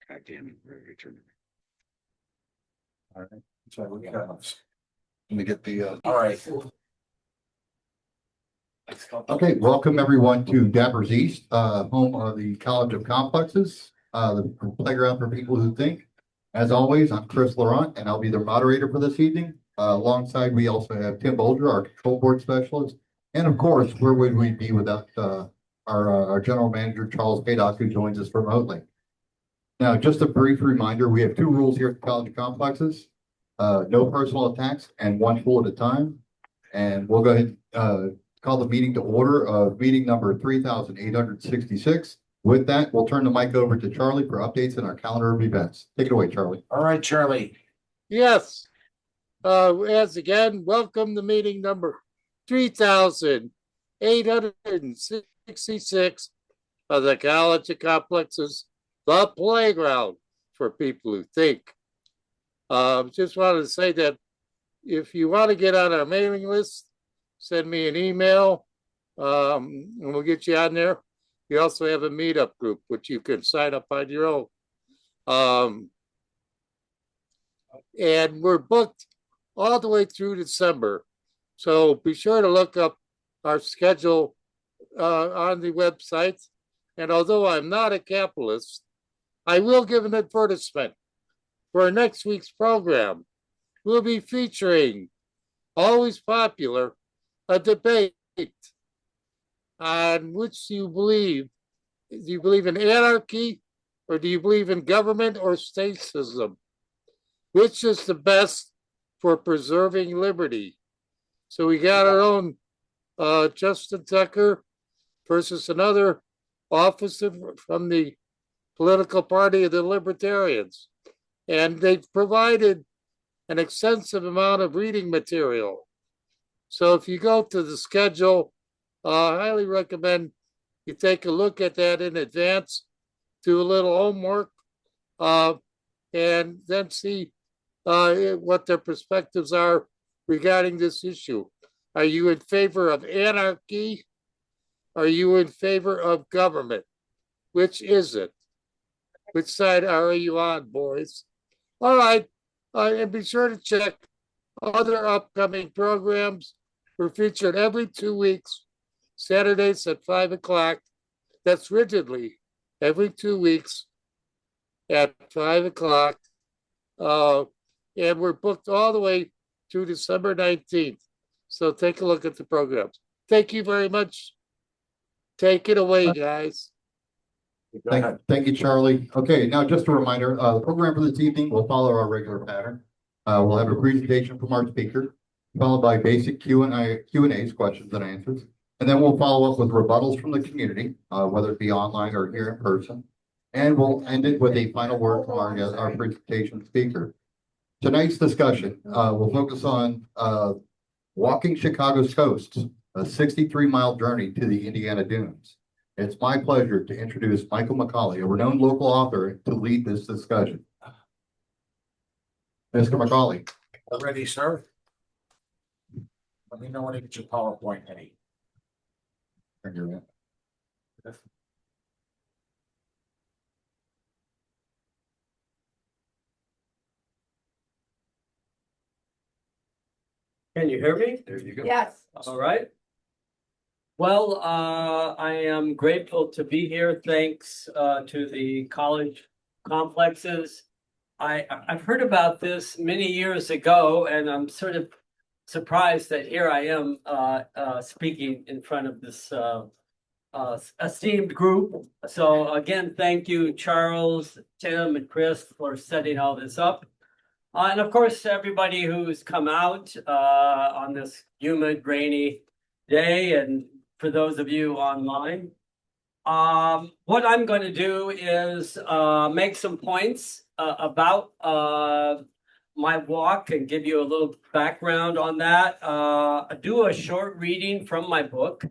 God damn it, return. All right. So let me get the. All right. Okay, welcome everyone to Dappers East, home of the College of Complexes, the playground for people who think. As always, I'm Chris Laurent, and I'll be the moderator for this evening. Alongside, we also have Tim Bolger, our control board specialist, and of course, where would we be without our general manager Charles Haydock, who joins us remotely. Now, just a brief reminder: we have two rules here at the College of Complexes: no personal attacks, and one rule at a time. And we'll go ahead. Call the meeting to order of meeting number 3,866. With that, we'll turn the mic over to Charlie for updates in our calendar of events. Take it away, Charlie. All right, Charlie. Yes. As again, welcome to meeting number 3,866 of the College of Complexes, the playground for people who think. Just wanted to say that if you want to get on our mailing list, send me an email, and we'll get you on there. We also have a meetup group, which you can sign up on your own. And we're booked all the way through December. So be sure to look up our schedule on the website. And although I'm not a capitalist, I will give an advertisement for next week's program. We'll be featuring, always popular, a debate on which you believe. Do you believe in anarchy, or do you believe in government or statism? Which is the best for preserving liberty? So we got our own Justin Tucker versus another officer from the political party of the Libertarians. And they've provided an extensive amount of reading material. So if you go to the schedule, I highly recommend you take a look at that in advance, do a little homework, and then see what their perspectives are regarding this issue. Are you in favor of anarchy? Are you in favor of government? Which is it? Which side are you on, boys? All right, and be sure to check other upcoming programs. We're featured every 2 weeks, Saturdays at 5 o'clock. That's rigidly every 2 weeks at 5 o'clock. And we're booked all the way through December 19th. So take a look at the programs. Thank you very much. Take it away, guys. Thank you, Charlie. Okay, now just a reminder, the program for this evening will follow our regular pattern. We'll have a presentation from our speaker, followed by basic Q&As, questions and answers. And then we'll follow up with rebuttals from the community, whether it be online or here in person. And we'll end it with a final word from our presentation speaker. Tonight's discussion will focus on walking Chicago's coast, a 63-mile journey to the Indiana Dunes. It's my pleasure to introduce Michael McColly, a renowned local author, to lead this discussion. Mr. McColly. Ready, sir? Let me know when you get your PowerPoint ready. Can you hear me? There you go. Yes. All right. Well, I am grateful to be here. Thanks to the college complexes. I've heard about this many years ago, and I'm sort of surprised that here I am speaking in front of this esteemed group. So again, thank you, Charles, Tim, and Chris for setting all this up. And of course, everybody who's come out on this humid, rainy day, and for those of you online. What I'm going to do is make some points about my walk and give you a little background on that. Do a short reading from my book.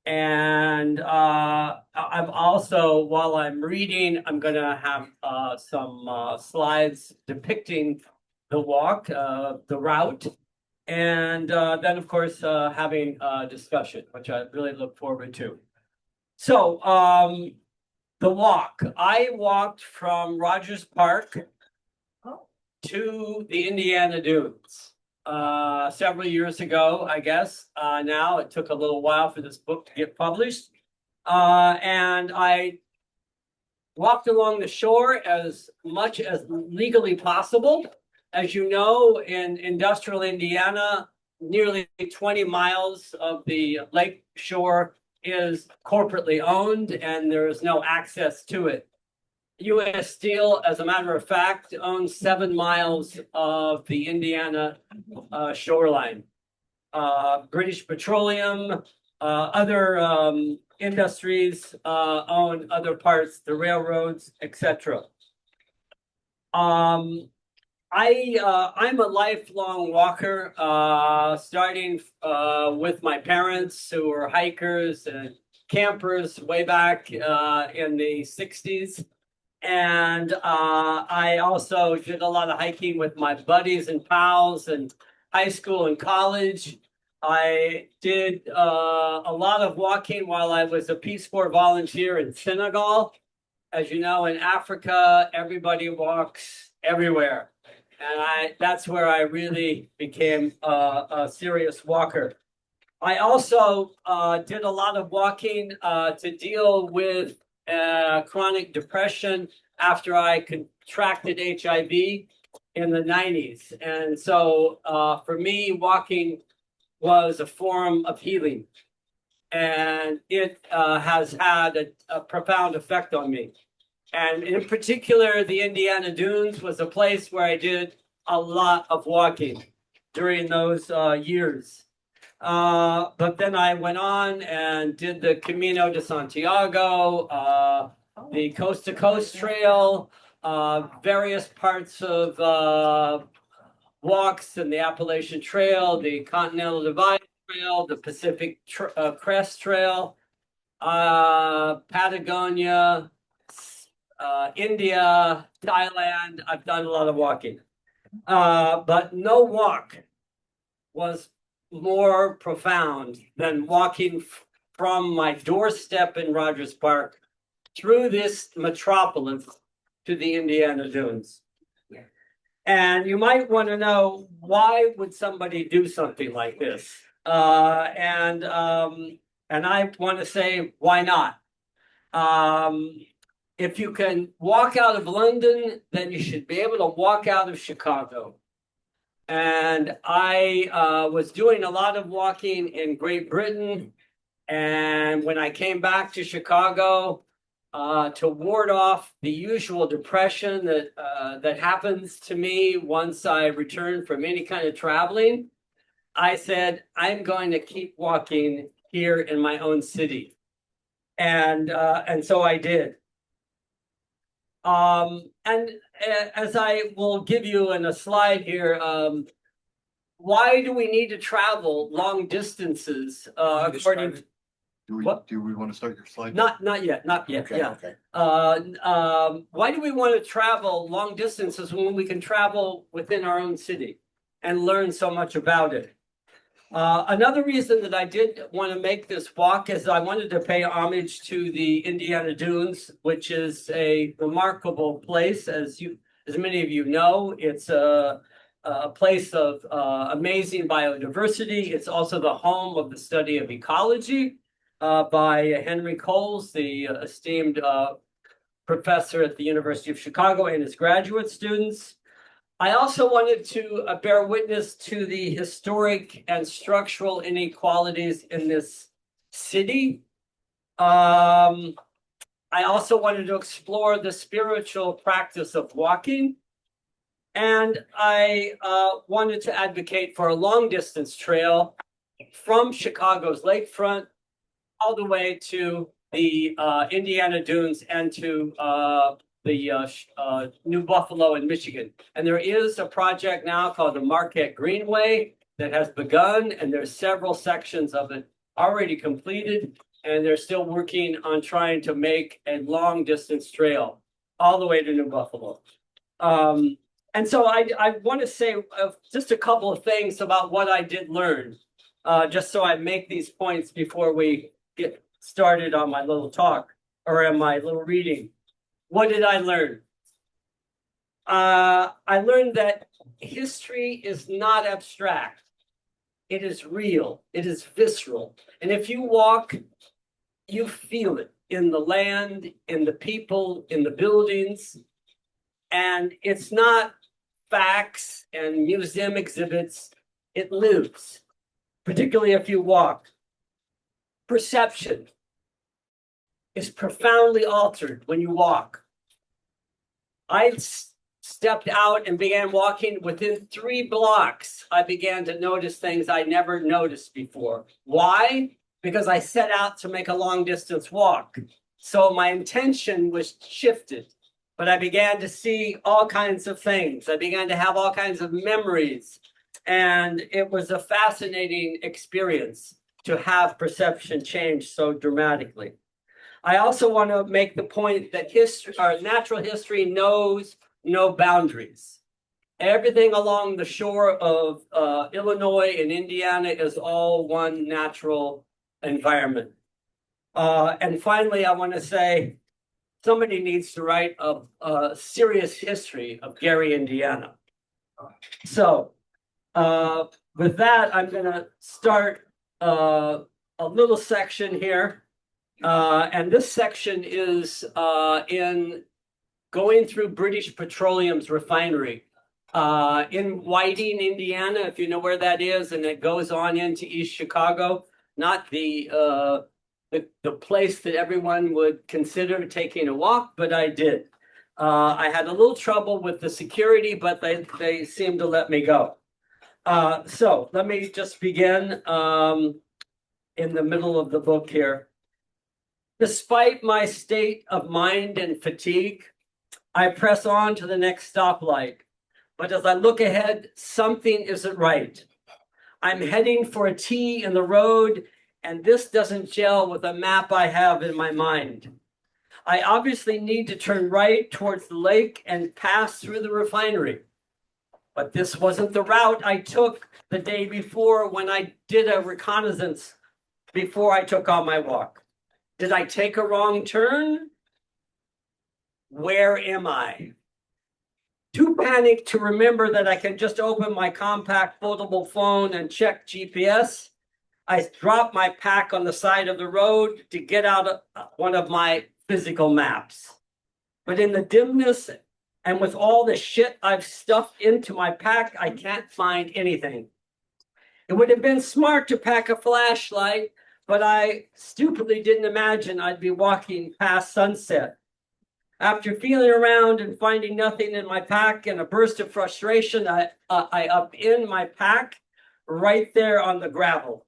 And I'm also, while I'm reading, I'm going to have some slides depicting the walk, the route. And then, of course, having a discussion, which I really look forward to. So The walk. I walked from Rogers Park to the Indiana Dunes several years ago, I guess. Now it took a little while for this book to get published. And I walked along the shore as much as legally possible. As you know, in industrial Indiana, nearly 20 miles of the lake shore is corporately owned and there is no access to it. U.S. Steel, as a matter of fact, owns 7 miles of the Indiana shoreline. British Petroleum, other industries own other parts, the railroads, etc. I'm a lifelong walker, starting with my parents who were hikers and campers way back in the 60s. And I also did a lot of hiking with my buddies and pals in high school and college. I did a lot of walking while I was a Peace Corps volunteer in Senegal. As you know, in Africa, everybody walks everywhere. And that's where I really became a serious walker. I also did a lot of walking to deal with chronic depression after I contracted HIV in the 90s. And so for me, walking was a form of healing. And it has had a profound effect on me. And in particular, the Indiana Dunes was a place where I did a lot of walking during those years. But then I went on and did the Camino de Santiago, the Coast to Coast Trail, various parts of walks in the Appalachian Trail, the Continental Divide Trail, the Pacific Crest Trail, Patagonia, India, Thailand. I've done a lot of walking. But no walk was more profound than walking from my doorstep in Rogers Park through this metropolis to the Indiana Dunes. And you might want to know, why would somebody do something like this? And I want to say, why not? If you can walk out of London, then you should be able to walk out of Chicago. And I was doing a lot of walking in Great Britain. And when I came back to Chicago to ward off the usual depression that happens to me once I return from any kind of traveling, I said, I'm going to keep walking here in my own city. And so I did. And as I will give you in a slide here, why do we need to travel long distances? According to, Do we want to start your slide? not yet. Okay, Yeah. okay. Why do we want to travel long distances when we can travel within our own city and learn so much about it? Another reason that I did want to make this walk is I wanted to pay homage to the Indiana Dunes, which is a remarkable place, as many of you know. It's a place of amazing biodiversity. It's also the home of the study of ecology by Henry Coles, the esteemed professor at the University of Chicago, and his graduate students. I also wanted to bear witness to the historic and structural inequalities in this city. I also wanted to explore the spiritual practice of walking. And I wanted to advocate for a long distance trail from Chicago's lakefront all the way to the Indiana Dunes and to the New Buffalo in Michigan. And there is a project now called the Marquette Greenway that has begun, and there's several sections of it already completed, and they're still working on trying to make a long distance trail all the way to New Buffalo. And so I want to say just a couple of things about what I did learn, just so I make these points before we get started on my little talk or in my little reading. What did I learn? I learned that history is not abstract. It is real. It is visceral. And if you walk, you feel it in the land, in the people, in the buildings. And it's not facts and museum exhibits. It lives, particularly if you walk. Perception is profoundly altered when you walk. I stepped out and began walking. Within 3 blocks, I began to notice things I never noticed before. Why? Because I set out to make a long distance walk. So my intention was shifted, but I began to see all kinds of things. I began to have all kinds of memories. And it was a fascinating experience to have perception change so dramatically. I also want to make the point that history, or natural history, knows no boundaries. Everything along the shore of Illinois and Indiana is all one natural environment. And finally, I want to say somebody needs to write a serious history of Gary, Indiana. So with that, I'm going to start a little section here. And this section is in going through British Petroleum's refinery in Whiting, Indiana, if you know where that is, and it goes on into East Chicago, not the place that everyone would consider taking a walk, but I did. I had a little trouble with the security, but they seemed to let me go. So let me just begin in the middle of the book here. Despite my state of mind and fatigue, I press on to the next stoplight. But as I look ahead, something isn't right. I'm heading for a T in the road, and this doesn't gel with a map I have in my mind. I obviously need to turn right towards the lake and pass through the refinery. But this wasn't the route I took the day before when I did a reconnaissance before I took on my walk. Did I take a wrong turn? Where am I? Too panicked to remember that I can just open my compact foldable phone and check GPS, I dropped my pack on the side of the road to get out one of my physical maps. But in the dimness and with all the shit I've stuffed into my pack, I can't find anything. It would have been smart to pack a flashlight, but I stupidly didn't imagine I'd be walking past sunset. After feeling around and finding nothing in my pack in a burst of frustration, I upend my pack right there on the gravel.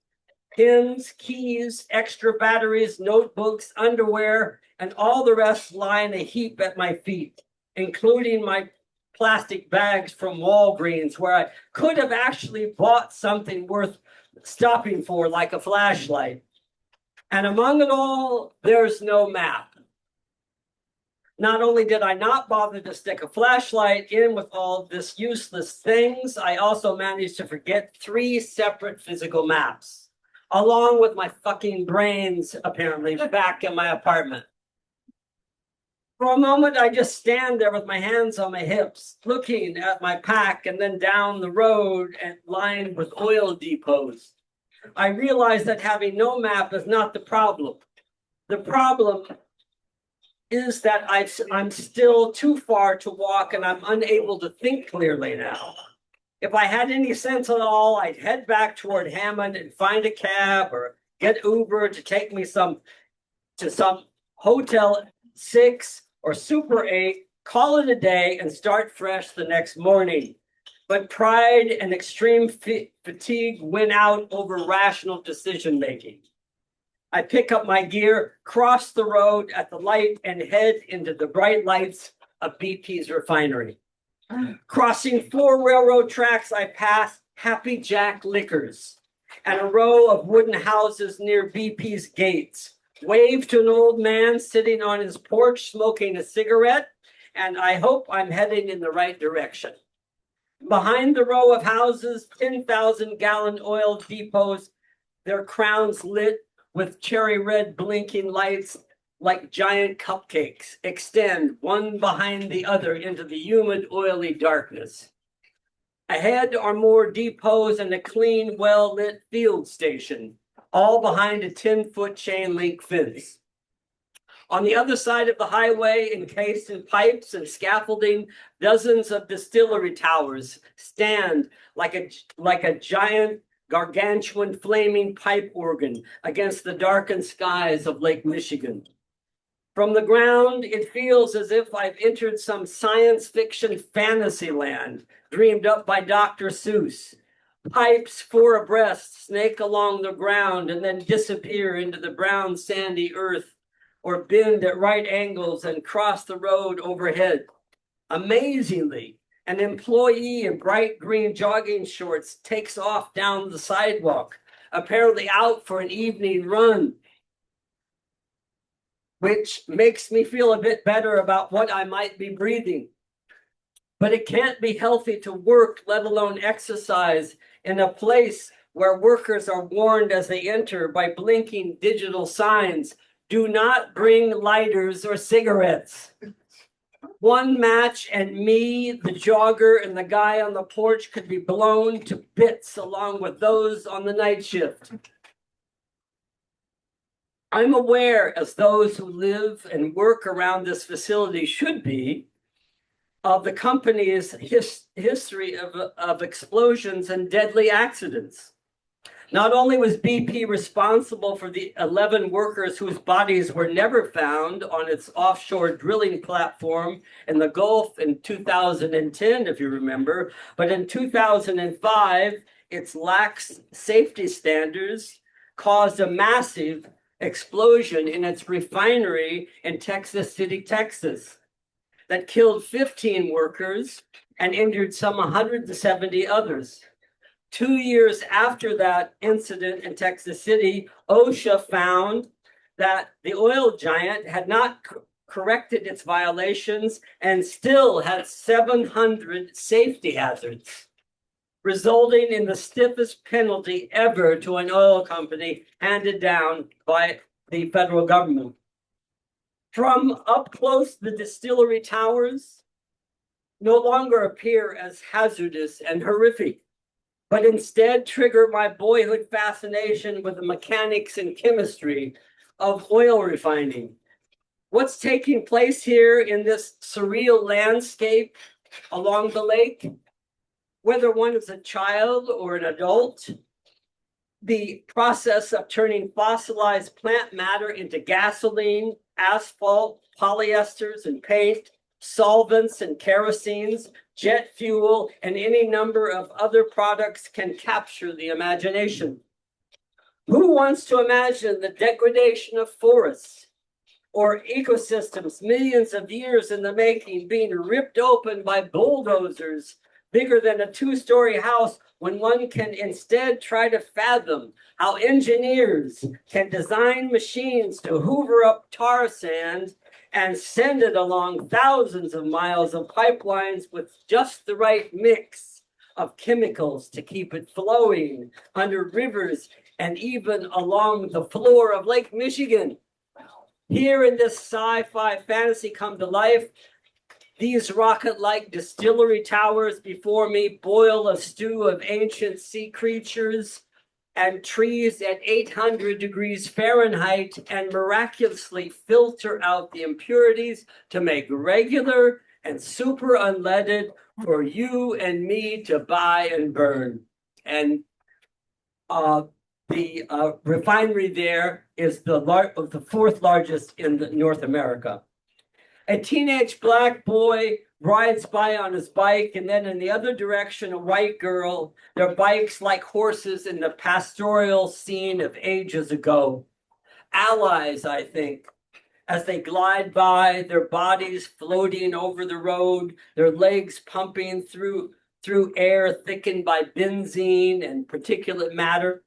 Pins, keys, extra batteries, notebooks, underwear, and all the rest lie in a heap at my feet, including my plastic bags from Walgreens, where I could have actually bought something worth stopping for, like a flashlight. And among it all, there's no map. Not only did I not bother to stick a flashlight in with all this useless things, I also managed to forget 3 separate physical maps, along with my fucking brains, apparently, back in my apartment. For a moment, I just stand there with my hands on my hips, looking at my pack and then down the road and lined with oil depots. I realize that having no map is not the problem. The problem is that I'm still too far to walk and I'm unable to think clearly now. If I had any sense at all, I'd head back toward Hammond and find a cab or get Uber to take me to some Hotel 6 or Super 8, call it a day, and start fresh the next morning. But pride and extreme fatigue win out over rational decision-making. I pick up my gear, cross the road at the light, and head into the bright lights of BP's refinery. Crossing 4 railroad tracks, I pass Happy Jack Liquors and a row of wooden houses near BP's gates. Wave to an old man sitting on his porch smoking a cigarette, and I hope I'm heading in the right direction. Behind the row of houses, 10,000-gallon oil depots, their crowns lit with cherry red blinking lights, like giant cupcakes, extend one behind the other into the humid, oily darkness. Ahead are more depots and a clean, well-lit field station, all behind a 10-foot chain link fence. On the other side of the highway, encased in pipes and scaffolding, dozens of distillery towers stand like a giant gargantuan flaming pipe organ against the darkened skies of Lake Michigan. From the ground, it feels as if I've entered some science fiction fantasy land dreamed up by Dr. Seuss. Pipes 4 abreast snake along the ground and then disappear into the brown sandy earth or bend at right angles and cross the road overhead. Amazingly, an employee in bright green jogging shorts takes off down the sidewalk, apparently out for an evening run, which makes me feel a bit better about what I might be breathing. But it can't be healthy to work, let alone exercise, in a place where workers are warned as they enter by blinking digital signs, do not bring lighters or cigarettes. One match and me, the jogger, and the guy on the porch could be blown to bits along with those on the night shift. I'm aware, as those who live and work around this facility should be, of the company's history of explosions and deadly accidents. Not only was BP responsible for the 11 workers whose bodies were never found on its offshore drilling platform in the Gulf in 2010, if you remember, but in 2005, its lax safety standards caused a massive explosion in its refinery in Texas City, Texas, that killed 15 workers and injured some 170 others. 2 years after that incident in Texas City, OSHA found that the oil giant had not corrected its violations and still had 700 safety hazards, resulting in the stiffest penalty ever to an oil company handed down by the federal government. From up close, the distillery towers no longer appear as hazardous and horrific, but instead trigger my boyhood fascination with the mechanics and chemistry of oil refining. What's taking place here in this surreal landscape along the lake, whether one is a child or an adult, the process of turning fossilized plant matter into gasoline, asphalt, polyesters and paint, solvents and kerosenes, jet fuel, and any number of other products can capture the imagination. Who wants to imagine the degradation of forests or ecosystems millions of years in the making being ripped open by bulldozers bigger than a 2-story house, when one can instead try to fathom how engineers can design machines to hoover up tar sand and send it along thousands of miles of pipelines with just the right mix of chemicals to keep it flowing under rivers and even along the floor of Lake Michigan. Here in this sci-fi fantasy come to life, these rocket-like distillery towers before me boil a stew of ancient sea creatures and trees at 800 degrees Fahrenheit and miraculously filter out the impurities to make regular and super unleaded for you and me to buy and burn. And the refinery there is the 4th largest in North America. A teenage black boy rides by on his bike, and then in the other direction, a white girl, their bikes like horses in the pastoral scene of ages ago. Allies, I think, as they glide by, their bodies floating over the road, their legs pumping through air thickened by benzene and particulate matter.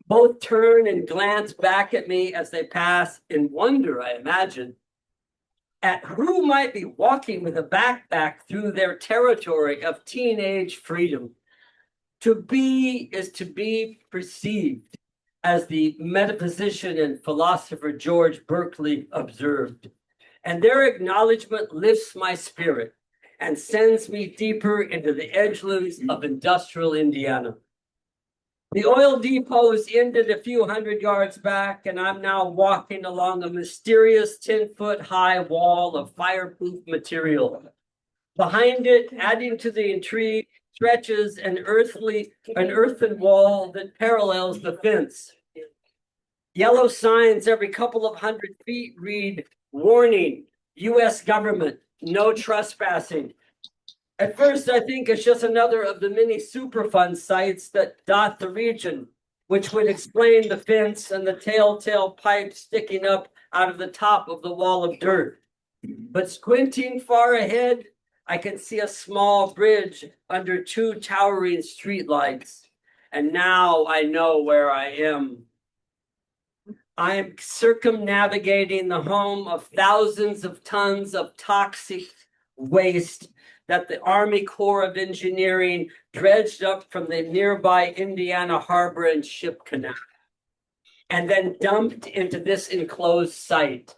Both turn and glance back at me as they pass in wonder, I imagine, at who might be walking with a backpack through their territory of teenage freedom. To be is to be perceived, as the metaphysician and philosopher George Berkeley observed. And their acknowledgement lifts my spirit and sends me deeper into the edgelands of industrial Indiana. The oil depots ended a few hundred yards back, and I'm now walking along a mysterious 10-foot-high wall of fireproof material. Behind it, adding to the intrigue, stretches an earthen wall that parallels the fence. Yellow signs every couple of hundred feet read, "Warning, U.S. government, no trespassing." At first, I think it's just another of the many Superfund sites that dot the region, which would explain the fence and the telltale pipe sticking up out of the top of the wall of dirt. But squinting far ahead, I can see a small bridge under two towering streetlights. And now I know where I am. I am circumnavigating the home of thousands of tons of toxic waste that the Army Corps of Engineering dredged up from the nearby Indiana Harbor and Ship Canal, and then dumped into this enclosed site.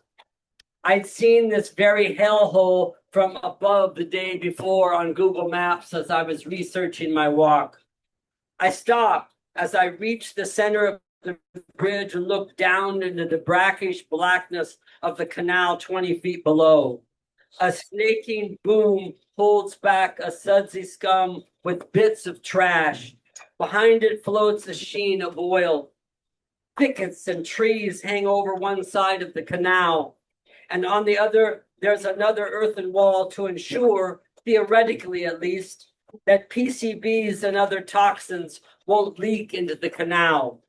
I'd seen this very hellhole from above the day before on Google Maps as I was researching my walk. I stopped as I reached the center of the bridge and looked down into the brackish blackness of the canal 20 feet below. A snaking boom holds back a sudsy scum with bits of trash. Behind it floats a sheen of oil. Thickets and trees hang over one side of the canal, and on the other, there's another earthen wall to ensure, theoretically at least, that PCBs and other toxins won't leak into the canal.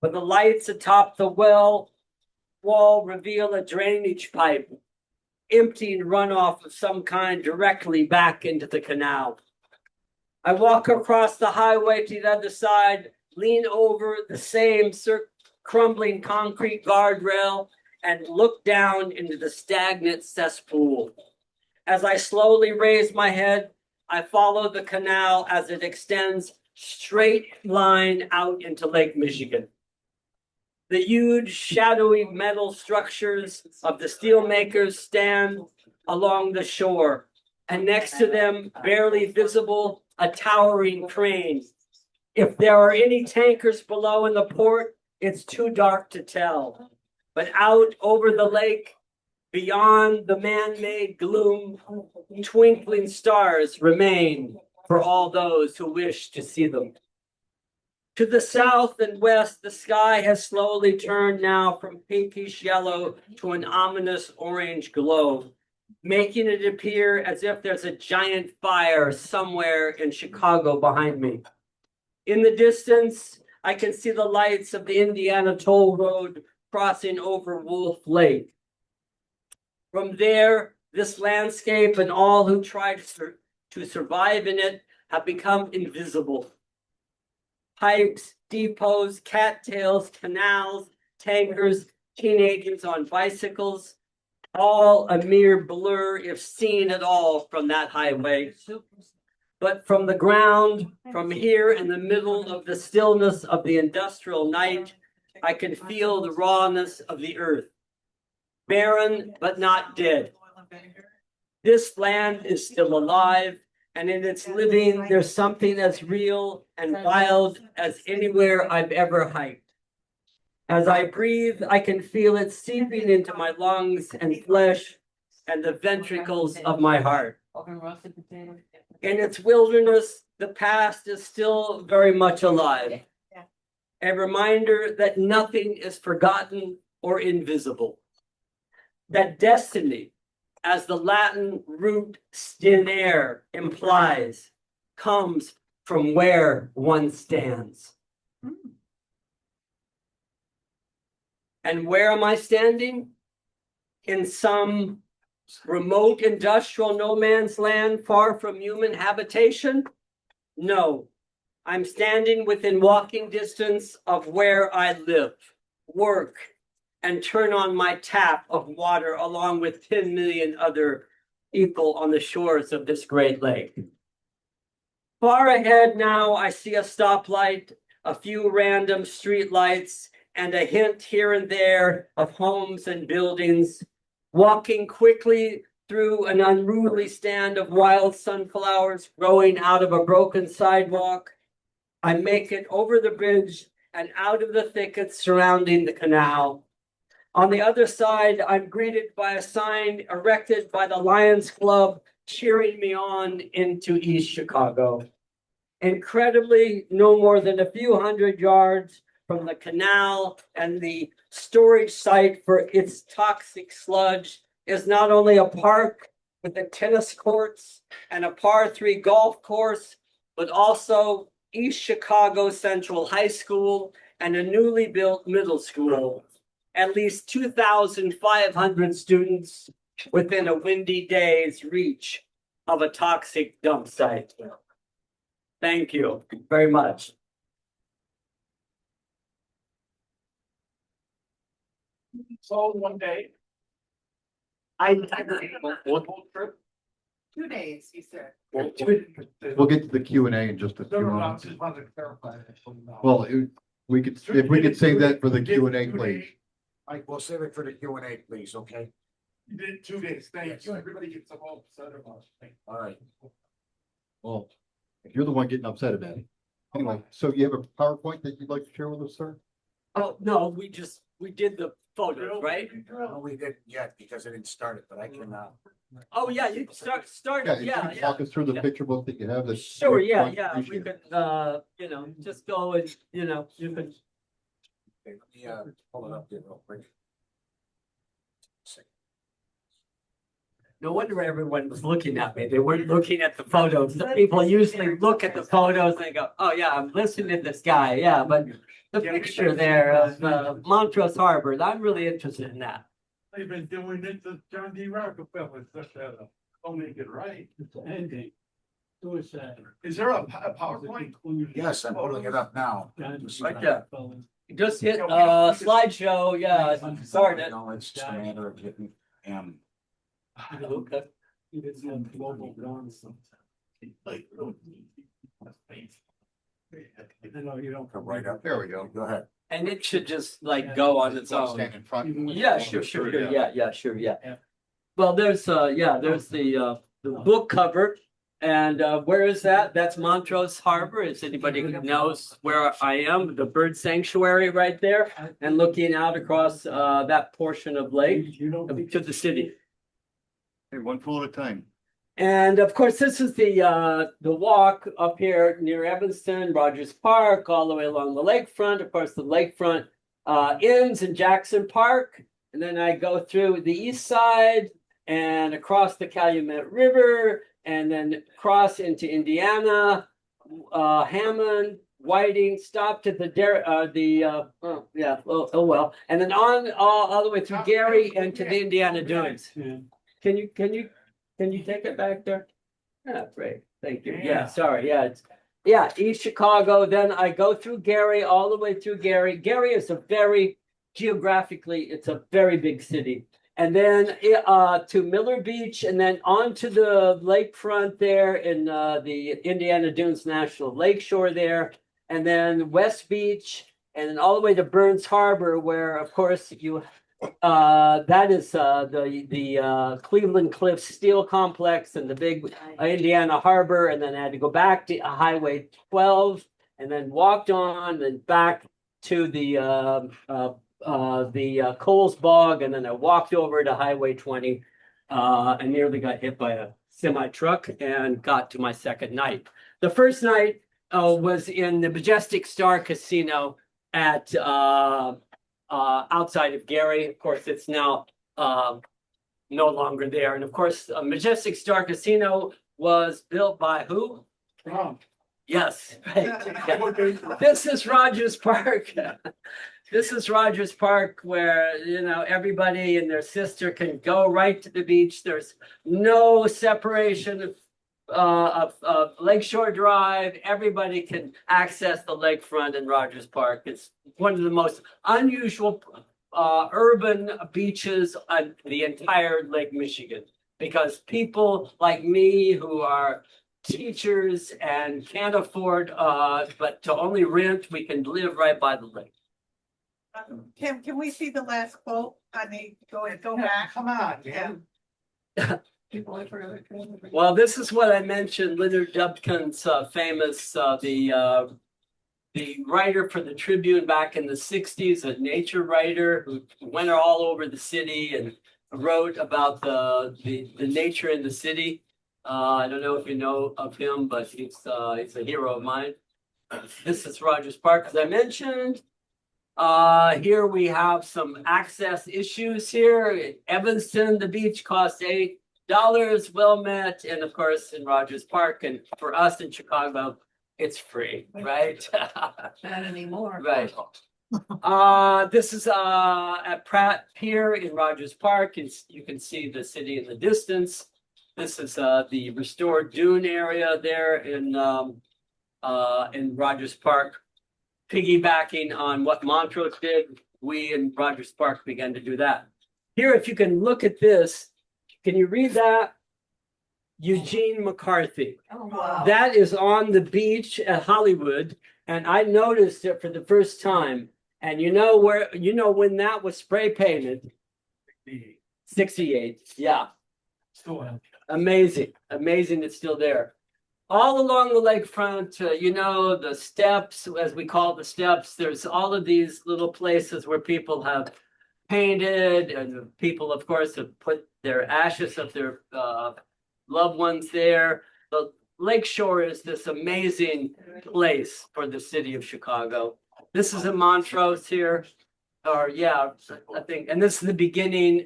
But the lights atop the wall reveal a drainage pipe, emptying runoff of some kind directly back into the canal. I walk across the highway to the other side, lean over the same crumbling concrete guardrail, and look down into the stagnant cesspool. As I slowly raise my head, I follow the canal as it extends straight line out into Lake Michigan. The huge, shadowy metal structures of the steelmakers stand along the shore, and next to them, barely visible, a towering crane. If there are any tankers below in the port, it's too dark to tell. But out over the lake, beyond the man-made gloom, twinkling stars remain for all those who wish to see them. To the south and west, the sky has slowly turned now from pinkish yellow to an ominous orange glow, making it appear as if there's a giant fire somewhere in Chicago behind me. In the distance, I can see the lights of the Indiana Toll Road crossing over Wolf Lake. From there, this landscape and all who try to survive in it have become invisible. Pipes, depots, cattails, canals, tankers, teenagers on bicycles, all a mere blur if seen at all from that highway. But from the ground, from here in the middle of the stillness of the industrial night, I can feel the rawness of the earth. Barren, but not dead. This land is still alive, and in its living, there's something as real and wild as anywhere I've ever hiked. As I breathe, I can feel it seeping into my lungs and flesh and the ventricles of my heart. In its wilderness, the past is still very much alive. A reminder that nothing is forgotten or invisible. That destiny, as the Latin root stinere implies, comes from where one stands. And where am I standing? In some remote industrial no man's land far from human habitation? No, I'm standing within walking distance of where I live, work, and turn on my tap of water along with 10 million other people on the shores of this great lake. Far ahead now, I see a stoplight a few random street lights, and a hint here and there of homes and buildings. Walking quickly through an unruly stand of wild sunflowers growing out of a broken sidewalk, I make it over the bridge and out of the thickets surrounding the canal. On the other side, I'm greeted by a sign erected by the Lions Club cheering me on into East Chicago. Incredibly, no more than a few hundred yards from the canal and the storage site for its toxic sludge is not only a park with the tennis courts and a par-3 golf course, but also East Chicago Central High School and a newly built middle school. At least 2,500 students within a windy day's reach of a toxic dump site. Thank you very much. So one day. One whole trip? 2 days, he said. We'll get to the Q and A in just a few No, I moments. just wanted to clarify. Well, we could, if we could save that for the Q and A, please. Mike, we'll save it for the Q and A, please, okay? You did 2 days, thank you, everybody gets all upset about it. All right. Well, if you're the one getting upset about it. Anyway, so you have a PowerPoint that you'd like to share with us, sir? Oh, no, we did the photos, right? No, we didn't yet because I didn't start it, but I can, Oh, yeah, you start, Yeah, if you yeah, could yeah. walk us through the Yeah. picture book that you have. that's- Sure, yeah, Appreciate yeah, we it. could, just go and, you could. okay, let me, pull it up here real quick. No wonder everyone was looking at me. They weren't looking at the photos. The people usually look at the photos and they go, oh yeah, I'm listening to this guy. Yeah, but the picture there of Montrose Harbor, I'm really interested in that. They've been doing it to John D. Rockefeller, don't make it right. It's ending. Suicide. Is there a PowerPoint? Yes, I'm pulling it up now. Right there. Just hit slideshow, yeah, start it. No, it's just a matter of hitting M. Okay. It's a global warming. Like, I know you don't. Come right up. There we go. Go ahead. And it should just like go on its own. Stand in front. Yeah, sure, yeah, sure, yeah. Well, there's the book cover. And where is that? That's Montrose Harbor. If anybody knows where I am, the bird sanctuary right there, and looking out across that portion of lake to the city. Hey, one fool at a time. And of course, this is the walk up here near Evanston, Rogers Park, all the way along the lakefront. Of course, the lakefront ends in Jackson Park, and then I go through the east side and across the Calumet River, and then cross into Indiana, Hammond, Whiting, stop to and then on all the way through Gary and to the Indiana Dunes. Can you take it back there? Yeah, great. Thank you. Yeah, sorry. Yeah, East Chicago. Then I go through Gary, all the way through Gary. Gary is geographically, it's a very big city. And then to Miller Beach, and then onto the lakefront there in the Indiana Dunes National Lakeshore there, and then West Beach, and then all the way to Burns Harbor, where of course that is the Cleveland Cliffs Steel Complex and the big Indiana Harbor, and then I had to go back to Highway 12, and then walked on, then back to the Coles Bog, and then I walked over to Highway 20. I nearly got hit by a semi truck and got to my second night. The first night was in the Majestic Star Casino at outside of Gary. Of course, it's now no longer there. And of course, Majestic Star Casino was built by who? Trump. Yes, right. This is Rogers Park. This is Rogers Park, where everybody and their sister can go right to the beach. There's no separation of Lakeshore Drive. Everybody can access the lakefront in Rogers Park. It's one of the most unusual urban beaches on the entire Lake Michigan, because people like me who are teachers and can't afford, but to only rent, we can live right by the lake. Can we see the last quote? I need, go back. Come on, yeah. Well, this is what I mentioned, Leonard Dubkin's famous, the writer for the Tribune back in the 60s, a nature writer who went all over the city and wrote about the nature in the city. I don't know if you know of him, but he's a hero of mine. This is Rogers Park, as I mentioned. Here we have some access issues here. In Evanston, the beach costs $8, well met. And of course, in Rogers Park, and for us in Chicago, it's free, right? Not anymore. Right. This is at Pratt Pier in Rogers Park. You can see the city in the distance. This is the restored dune area there in Rogers Park. Piggybacking on what Montrose did, we in Rogers Park began to do that. Here, if you can look at this, can you read that? Eugene McCarthy. Oh, wow. That is on the beach at Hollywood, and I noticed it for the first time. And you know when that was spray painted? 68. Yeah. Amazing. Amazing it's still there. All along the lakefront, the steps, as we call the steps, there's all of these little places where people have painted, and people, of course, have put their ashes of their loved ones there. The lakeshore is this amazing place for the city of Chicago. This is in Montrose here. Or yeah, I think, and this is the beginning,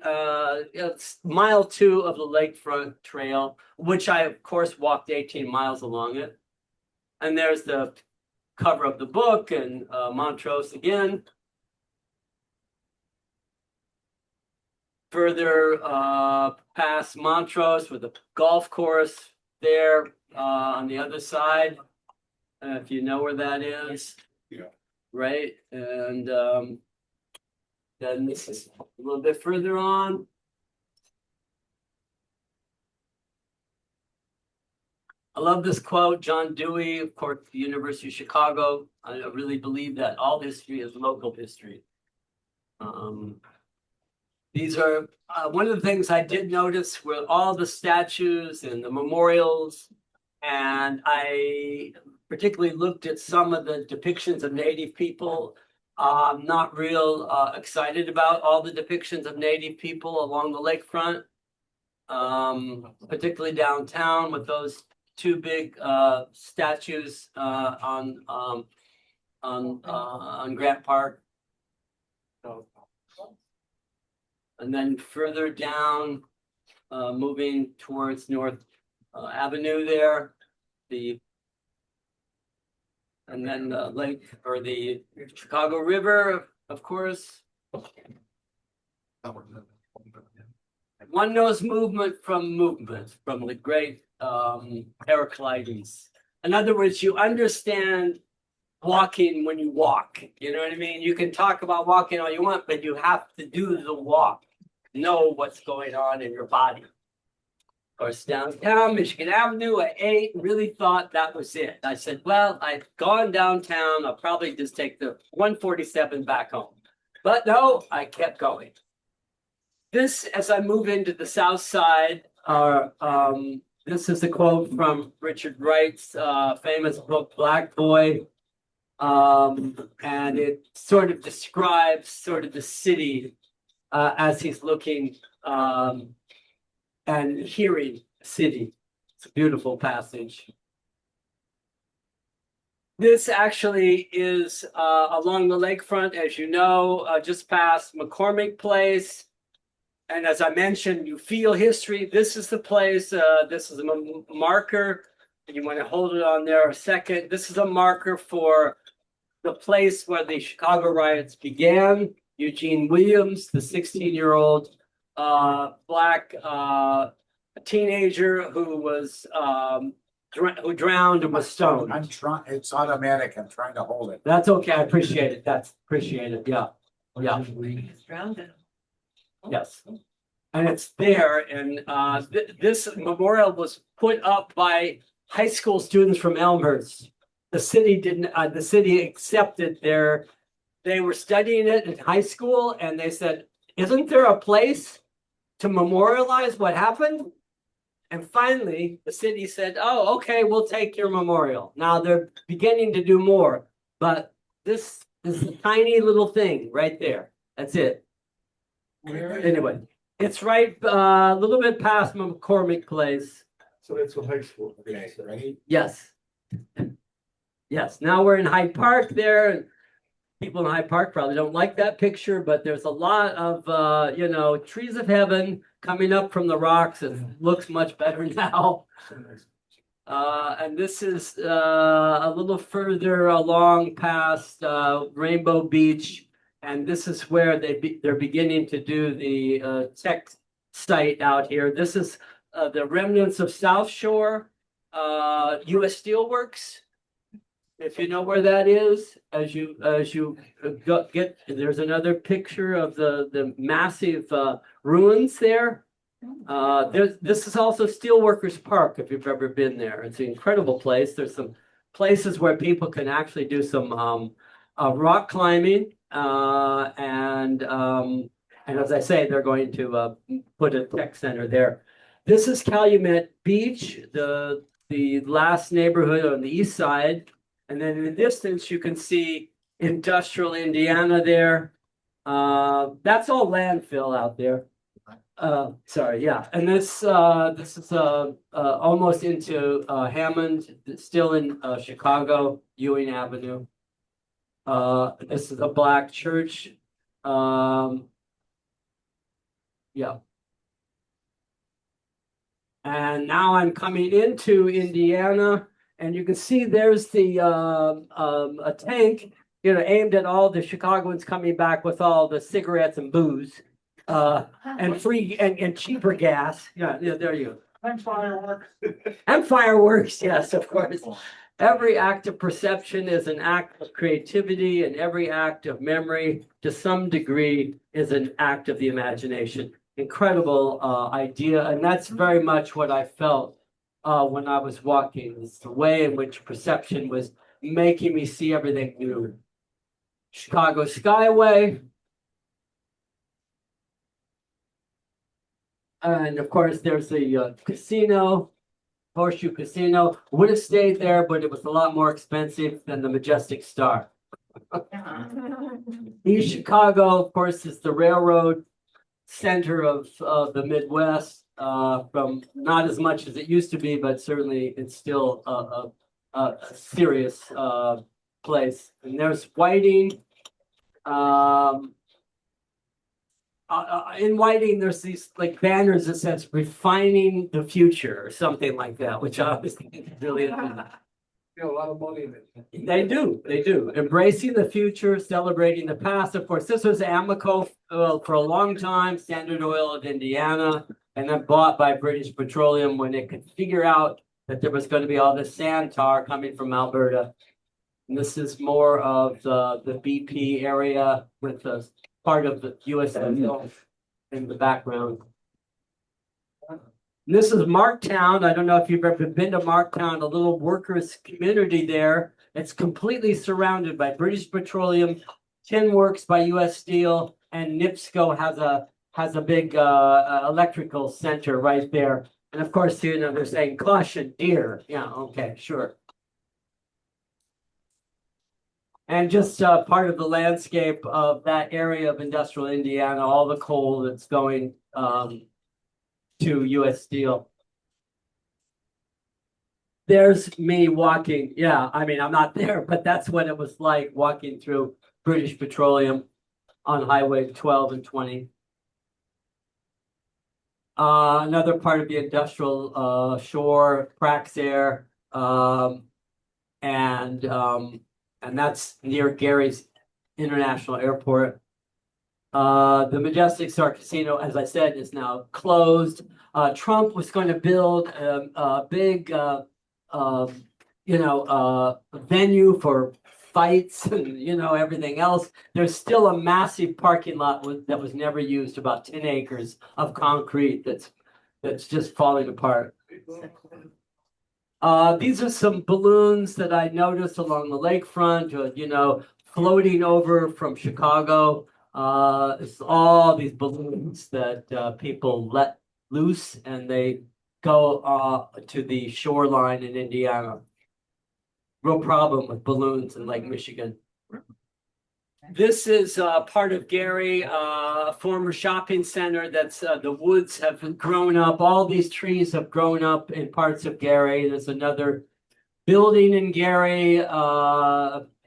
it's mile 2 of the lakefront trail, which I, of course, walked 18 miles along it. And there's the cover of the book and Montrose again. Further past Montrose with a golf course there on the other side, if you know where that is. Yeah. Right, and then this is a little bit further on. I love this quote, John Dewey, of course, the University of Chicago. I really believe that all history is local history. These are one of the things I did notice were all the statues and the memorials, and I particularly looked at some of the depictions of Native people. I'm not real excited about all the depictions of Native people along the lakefront, particularly downtown with those 2 big statues on Grant Park. And then further down, moving towards North Avenue there, and then the lake or the Chicago River, of course. One knows movement from the great Heraclides. In other words, you understand walking when you walk. You know what I mean? You can talk about walking all you want, but you have to do the walk. Know what's going on in your body. Of course, downtown, Michigan Avenue at 8, really thought that was it. I said, well, I've gone downtown. I'll probably just take the 147 back home. But no, I kept going. This, as I move into the south side, this is a quote from Richard Wright's famous book, Black Boy. And it sort of describes sort of the city as he's looking and hearing the city. It's a beautiful passage. This actually is along the lakefront, as you know, just past McCormick Place. And as I mentioned, you feel history. This is the place. This is a marker. You want to hold it on there a second. This is a marker for the place where the Chicago riots began. Eugene Williams, the 16-year-old black teenager who was who drowned and was stoned. I'm trying, it's automatic. I'm trying to hold it. That's okay. I appreciate it. That's appreciated. Yeah. Yeah. He's drowned. Yes. And it's there. And this memorial was put up by high school students from Elmhurst. The city didn't. The city accepted they were studying it in high school, and they said, "Isn't there a place to memorialize what happened?" And finally, the city said, "Oh, okay, we'll take your memorial." Now they're beginning to do more, but this is a tiny little thing right there. That's it. Anyway, it's right a little bit past McCormick Place. So it's a high school. Okay, ready? Yes. Yes. Now we're in Hyde Park there. People in Hyde Park probably don't like that picture, but there's a lot of, trees of heaven coming up from the rocks. It looks much better now. And this is a little further along past Rainbow Beach. And this is where they're beginning to do the tech site out here. This is the remnants of South Shore, U.S. Steelworks. If you know where that is, as you get, there's another picture of the massive ruins there. This is also Steelworkers Park, if you've ever been there. It's an incredible place. There's some places where people can actually do some rock climbing, and as I say, they're going to put a tech center there. This is Calumet Beach, the last neighborhood on the east side. And then in the distance, you can see industrial Indiana there. That's all landfill out there. Sorry, yeah. And this is almost into Hammond, still in Chicago, Ewing Avenue. This is a black church. Yeah. And now I'm coming into Indiana. And you can see there's a tank, aimed at all the Chicagoans coming back with all the cigarettes and booze, and free and cheaper gas. Yeah, there you go. And fireworks. And fireworks, yes, of course. Every act of perception is an act of creativity, and every act of memory, to some degree, is an act of the imagination. Incredible idea, and that's very much what I felt when I was walking. It's the way in which perception was making me see everything new. Chicago Skyway. And of course, there's the casino, Horseshoe Casino. Would have stayed there, but it was a lot more expensive than the Majestic Star. East Chicago, of course, is the railroad center of the Midwest. From not as much as it used to be, but certainly it's still a serious place. And there's Whiting. In Whiting, there's these like banners that says "refining the future" or something like that, which I was thinking really. A lot of money in it. They do. Embracing the future, celebrating the past. Of course, this was Amoco for a long time, Standard Oil of Indiana, and then bought by British Petroleum when it could figure out that there was going to be all this sand tar coming from Alberta. And this is more of the BP area with the part of the U.S. in the background. And this is Marktown. I don't know if you've ever been to Marktown, a little workers' community there. It's completely surrounded by British Petroleum, Tin Works by U.S. Steel, and NIPSCO has a big electrical center right there. And of course, they're saying caution, deer. Yeah, okay, sure. And just part of the landscape of that area of industrial Indiana, all the coal that's going to U.S. Steel. There's me walking. Yeah, I mean, I'm not there, but that's what it was like walking through British Petroleum on Highway 12 and 20. Another part of the industrial shore, Praxair, and that's near Gary's International Airport. The Majestic Star Casino, as I said, is now closed. Trump was going to build a big, venue for fights and, everything else. There's still a massive parking lot that was never used, about 10 acres of concrete that's just falling apart. These are some balloons that I noticed along the lakefront, floating over from Chicago. It's all these balloons that people let loose and they go to the shoreline in Indiana. Real problem with balloons in Lake Michigan. This is part of Gary, former shopping center that's the woods have grown up. All these trees have grown up in parts of Gary. There's another building in Gary,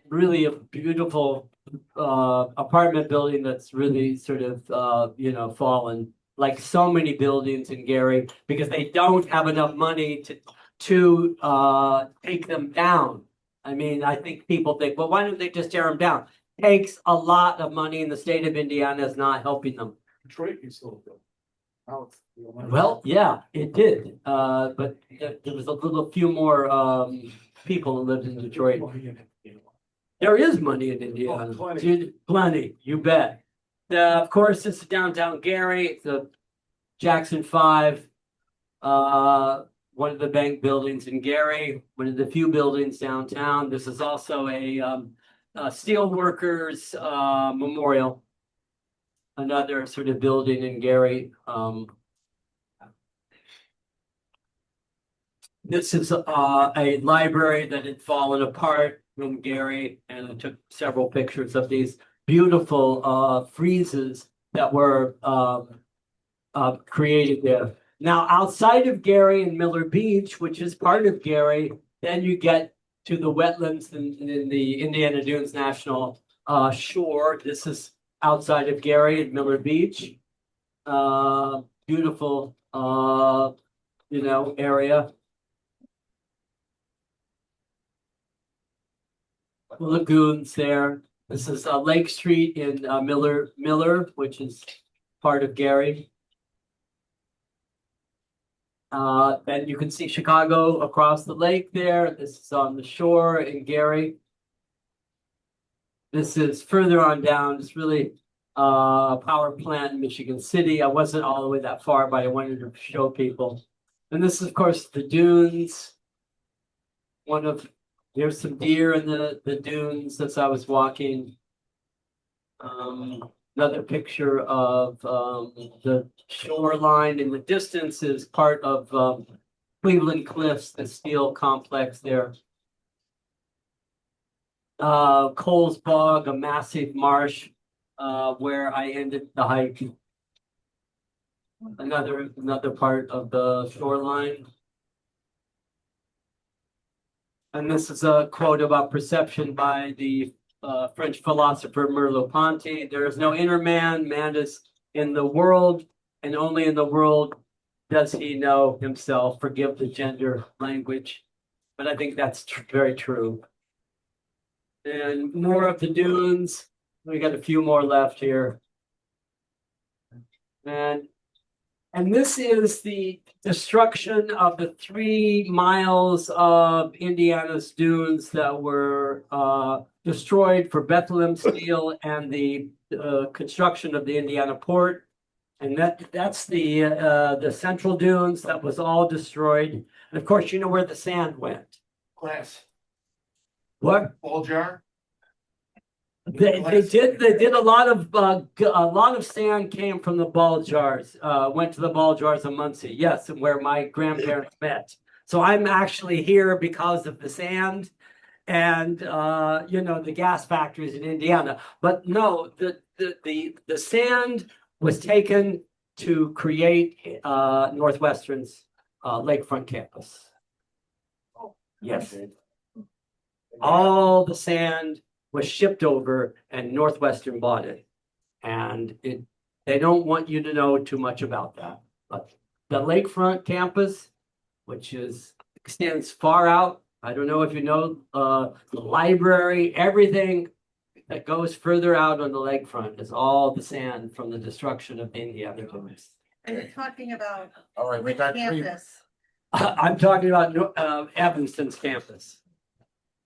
really a beautiful apartment building that's really sort of, fallen, like so many buildings in Gary, because they don't have enough money to take them down. I mean, I think people think, well, why don't they just tear them down? Takes a lot of money, and the state of Indiana is not helping them. Detroit is still built. Well, yeah, it did. But there was a few more people who lived in Detroit. There is money in Indiana. Oh, plenty. Plenty, you bet. Of course, this is downtown Gary, the Jackson 5, one of the bank buildings in Gary, one of the few buildings downtown. This is also a steel workers memorial, another sort of building in Gary. This is a library that had fallen apart in Gary, and I took several pictures of these beautiful friezes that were created there. Now, outside of Gary and Miller Beach, which is part of Gary, then you get to the wetlands in the Indiana Dunes National Shore. This is outside of Gary and Miller Beach. Beautiful, area. Lagoons there. This is Lake Street in Miller, which is part of Gary. And you can see Chicago across the lake there. This is on the shore in Gary. This is further on down. It's really a power plant in Michigan City. I wasn't all the way that far, but I wanted to show people. And this is, of course, the dunes. There's some deer in the dunes as I was walking. Another picture of the shoreline in the distance is part of Cleveland Cliffs, the steel complex there. Coles Bog, a massive marsh where I ended the hike. Another part of the shoreline. And this is a quote about perception by the French philosopher Merleau-Ponty. There is no inner man. Man is in the world, and only in the world does he know himself. Forgive the gender language, but I think that's very true. And more of the dunes. We got a few more left here. And this is the destruction of the 3 miles of Indiana's dunes that were destroyed for Bethlehem Steel and the construction of the Indiana port. And that's the central dunes that was all destroyed. And of course, you know where the sand went. Glass, What? ball jar. They did a lot of sand came from the ball jars, went to the ball jars of Muncie. Yes, where my grandparents met. So I'm actually here because of the sand and the gas factories in Indiana. But no, the sand was taken to create Northwestern's lakefront campus. Yes. All the sand was shipped over and Northwestern bought it. And they don't want you to know too much about that. But the lakefront campus, which extends far out, I don't know if you know, the library, everything that goes further out on the lakefront is all the sand from the destruction of the Indiana dunes. And you're talking about All right, we which got 3. campus? I'm talking about Evanston's campus.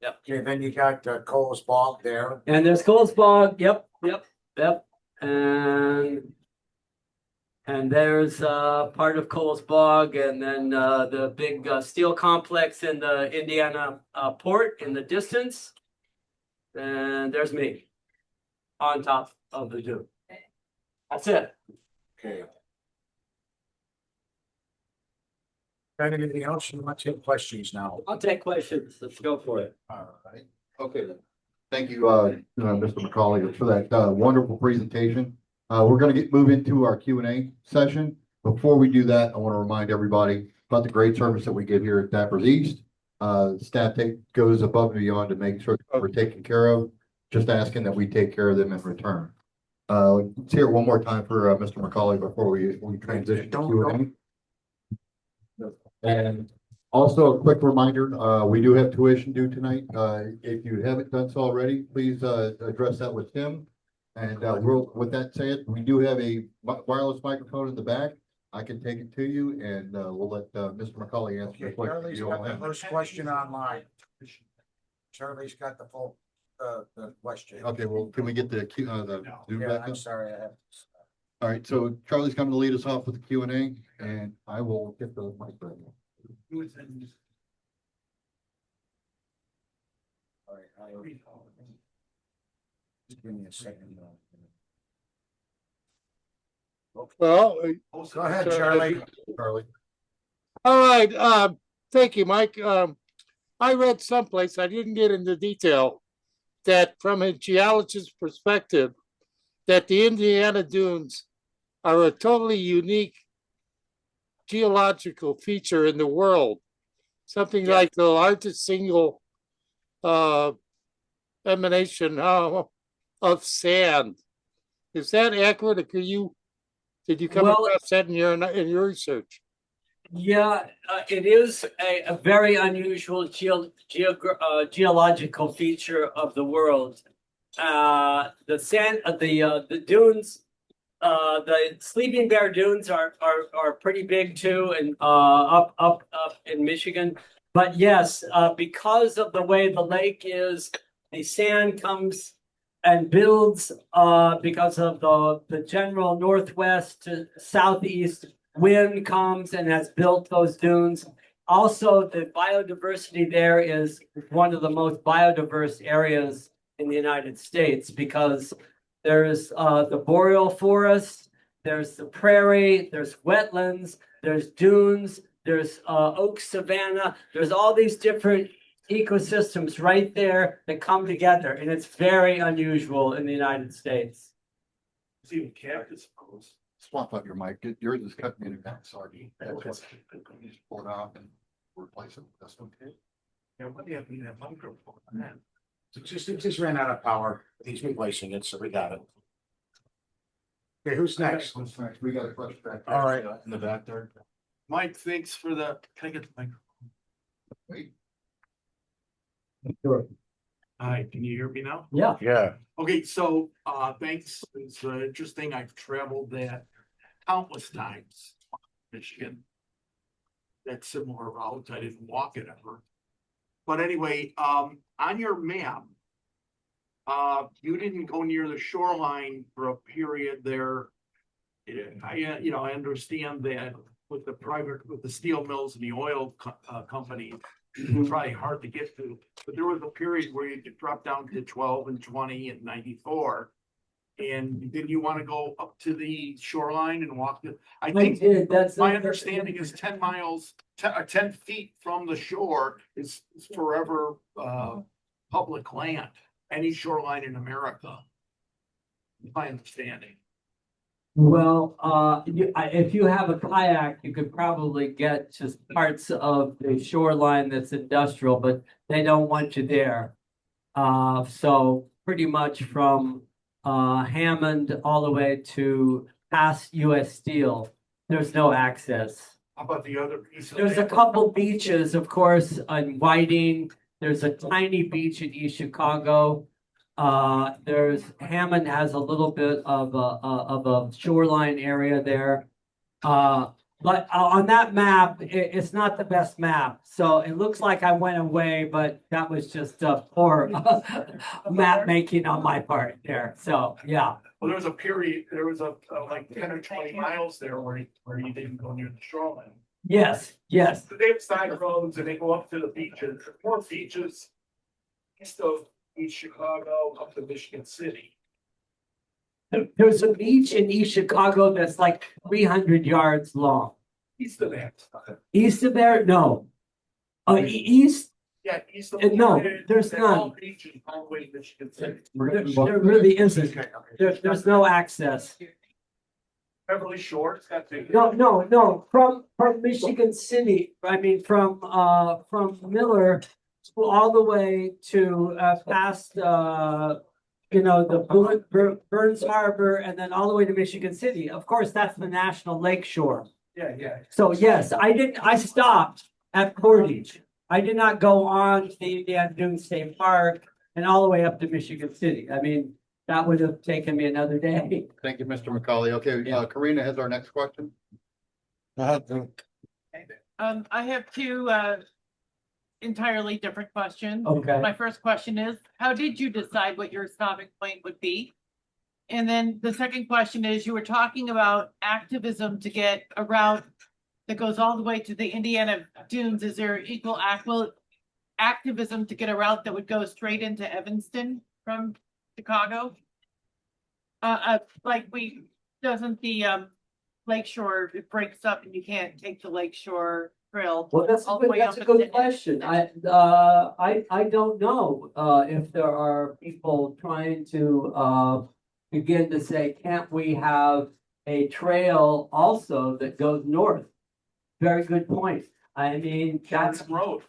Okay, then you got Coles Bog there. And there's Coles Bog. Yep. And And there's part of Coles Bog, and then the big steel complex in the Indiana port in the distance. And there's me on top of the dune. That's it. Okay. Got anything else? You want to take questions now? I'll take questions. Let's go for it. All right. Okay. Then. Thank you, Mr. McColly, for that wonderful presentation. We're going to move into our Q&A session. Before we do that, I want to remind everybody about the great service that we give here at Dappers East. Staff goes above and beyond to make sure that we're taken care of. Just asking that we take care of them in return. Let's hear it one more time for Mr. McColly before we transition to Q&A. And also a quick reminder, we do have tuition due tonight. If you haven't done so already, please address that with Tim. And with that said, we do have a wireless microphone in the back. I can take it to you, and we'll let Mr. McColly answer the question. Charlie's got the first question online. Charlie's got the full the question. Okay, well, can we get the Zoom Yeah, back I'm up? sorry, I have. All right, so Charlie's coming to lead us off with the Q&A, and I will get the mic ready. All right, just give me a second. Well, Go ahead, Charlie. Charlie. all right, thank you, Mike. I read someplace, I didn't get into detail, that from a geologist's perspective, that the Indiana dunes are a totally unique geological feature in the world. Something like the largest single emanation of sand. Is that accurate? Or did you come across that in your research? Yeah, it is a very unusual geological feature of the world. The sand, the dunes, the Sleeping Bear Dunes are pretty big too, and up in Michigan. But yes, because of the way the lake is, the sand comes and builds because of the general northwest to southeast wind comes and has built those dunes. Also, the biodiversity there is one of the most biodiverse areas in the United States because there's the boreal forest, there's the prairie, there's wetlands, there's dunes, there's oak savanna, there's all these different ecosystems right there that come together, and it's very unusual in the United States. It's even cactus grows. Swap out your mic. Yours is cutting in and out. Sorry. Just pull it off and replace it with this one. Yeah, what do you have in that microphone? It just ran out of power. He's replacing it, so we got it. Okay, who's next? We got a question back there. All right. In the back there. Mike, thanks for the, can I get the microphone? Wait. Sure. Hi, can you hear me now? Yeah. Yeah. Okay, so thanks. It's interesting. I've traveled that countless times, Michigan. That similar route. I didn't walk it ever. But anyway, on your map, you didn't go near the shoreline for a period there. I understand that with the steel mills and the oil company, it's probably hard to get to. But there was a period where you dropped down to 12 and 20 and 94. And then you want to go up to the shoreline and walk it. I think That's my understanding is 10 miles, 10 feet from the shore is forever public land. Any shoreline in America. My understanding. Well, if you have a kayak, you could probably get to parts of the shoreline that's industrial, but they don't want you there. So pretty much from Hammond all the way to past US Steel, there's no access. How about the other piece? There's a couple beaches, of course, on Whiting. There's a tiny beach in East Chicago. There's Hammond has a little bit of a shoreline area there. But on that map, it's not the best map. So it looks like I went away, but that was just poor map making on my part there. So yeah. Well, there was a period, there was a like 10 or 20 miles there where you didn't go near the shoreline. Yes, yes. They have side roads and they go up to the beaches, more beaches east of East Chicago up to Michigan City. There's a beach in East Chicago that's like 300 yards long. East of that. East of there, no. East, Yeah, east of. No, there's They're all none. beaches all the way to Michigan City. there really isn't. There's no access. Beverly Shores, that's it. No, from Michigan City, I mean, from Miller all the way to, past, the Burns Harbor and then all the way to Michigan City. Of course, that's the National Lake Shore. Yeah. So yes, I stopped at Portage. I did not go on to the Indiana Dunes State Park and all the way up to Michigan City. I mean, that would have taken me another day. Thank you, Mr. McColly. Okay, Karina has our next question. I have two entirely different questions. Okay. My first question is, how did you decide what your stopping point would be? And then the second question is, you were talking about activism to get a route that goes all the way to the Indiana Dunes. Is there equal activism to get a route that would go straight into Evanston from Chicago? Doesn't the Lakeshore, it breaks up and you can't take the Lakeshore Trail? Well, that's all the way a up good into- question. I don't know if there are people trying to begin to say, can't we have a trail also that goes north? Very good point. I mean, that's road.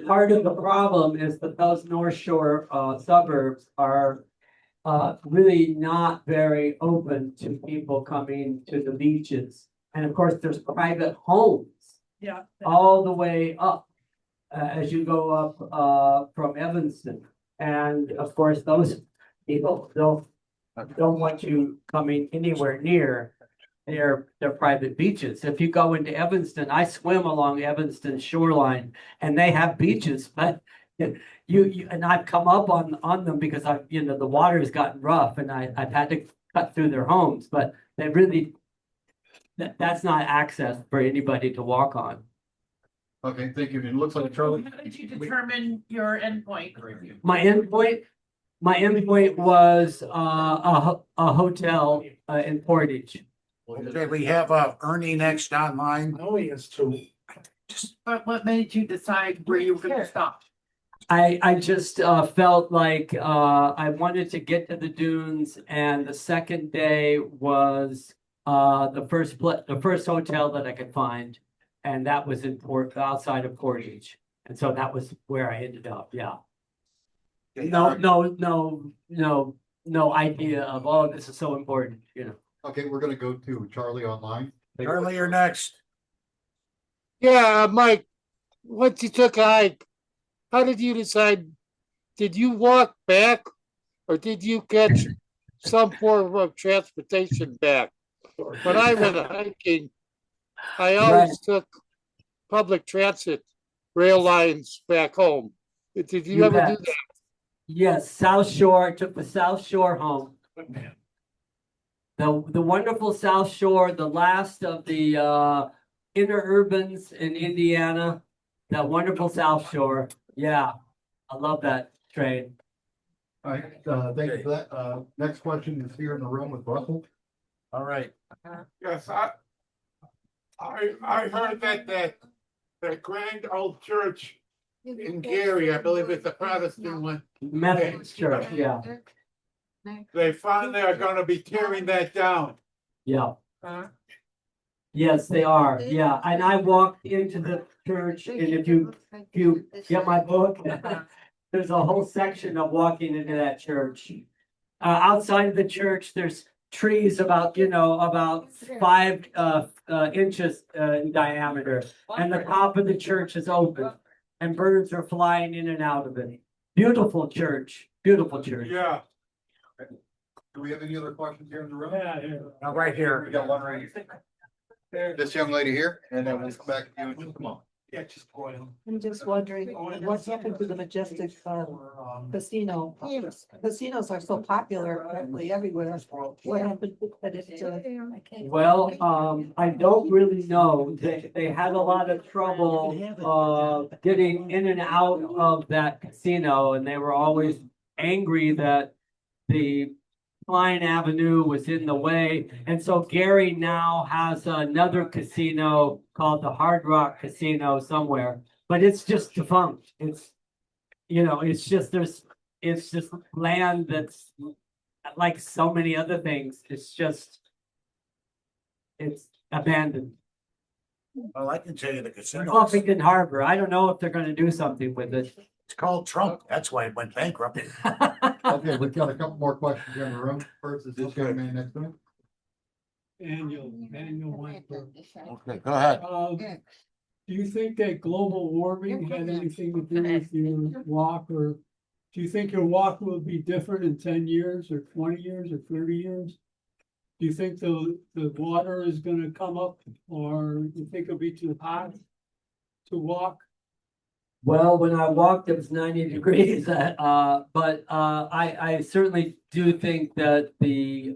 part of the problem is that those North Shore suburbs are really not very open to people coming to the beaches. And of course, there's private homes Yeah. all the way up as you go up from Evanston. And of course, those people don't want you coming anywhere near their private beaches. If you go into Evanston, I swim along Evanston shoreline and they have beaches, but you and I've come up on them because the water has gotten rough and I've had to cut through their homes, but they really that's not access for anybody to walk on. Okay, thank you. It looks like Charlie. How did you determine your endpoint? My endpoint was a hotel in Portage. Okay, we have Ernie next online. Oh, he has two. But what made you decide where you were gonna stop? I just felt like I wanted to get to the dunes, and the second day was the first hotel that I could find, and that was in outside of Portage, and so that was where I ended up. Yeah. No idea of, oh, this is so important, Okay, we're gonna go to Charlie online. Charlie, you're next. Yeah, Mike, once you took a hike, how did you decide? Did you walk back or did you catch some form of transportation back? When I went hiking, I always took public transit rail lines back home. Did you ever do that? Yes, South Shore, took the South Shore home. The wonderful South Shore, the last of the interurbans in Indiana, that wonderful South Shore. Yeah, I love that train. All right, thank you for that. Next question is here in the room with Russell. All right. Yes, I heard that the grand old church in Gary, I believe it's a Protestant one, Methodist Church, yeah, they finally are gonna be tearing that down. yeah. Yes, they are, yeah, and I walked into the church, and if you get my book, there's a whole section of walking into that church. Outside of the church, there's trees about 5 inches in diameter, and the top of the church is open, and birds are flying in and out of it. Beautiful church, beautiful church. Yeah. Do we have any other questions here in the room? Now, right here. We got one right here. This young lady here, and then we'll come back to you in just a moment. Yeah, just oil. I'm just wondering, what happened to the Majestic casino? Casinos are so popular apparently everywhere. What happened to it? Well, I don't really know. They had a lot of trouble, getting in and out of that casino, and they were always angry that the Klein Avenue was in the way. And so Gary now has another casino called the Hard Rock Casino somewhere, but it's just defunct. It's, it's just, it's just land that's like so many other things. It's abandoned. Well, I can tell you the casino, Huffington Harbor. I don't know if they're going to do something with it. it's called Trump. That's why it went bankrupt. Okay, we've got a couple more questions here in the room. First is this young man next to me. Annual Weinberg. Okay, go ahead. Do you think that global warming had anything to do with your walk, or do you think your walk will be different in 10 years or 20 years or 30 years? Do you think the water is gonna come up, or you think it'll be too hot to walk? Well, when I walked, it was 90 degrees, but I certainly do think that the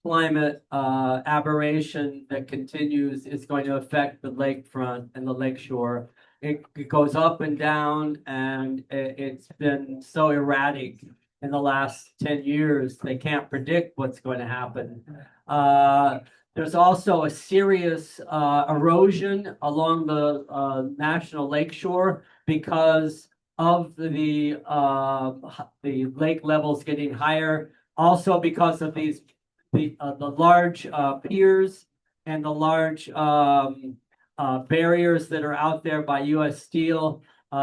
climate aberration that continues is going to affect the lakefront and the lakeshore. It goes up and down, and it's been so erratic in the last 10 years. They can't predict what's going to happen. There's also a serious erosion along the national lakeshore because of the lake levels getting higher. Also because of the large piers and the large barriers that are out there by U.S. Steel.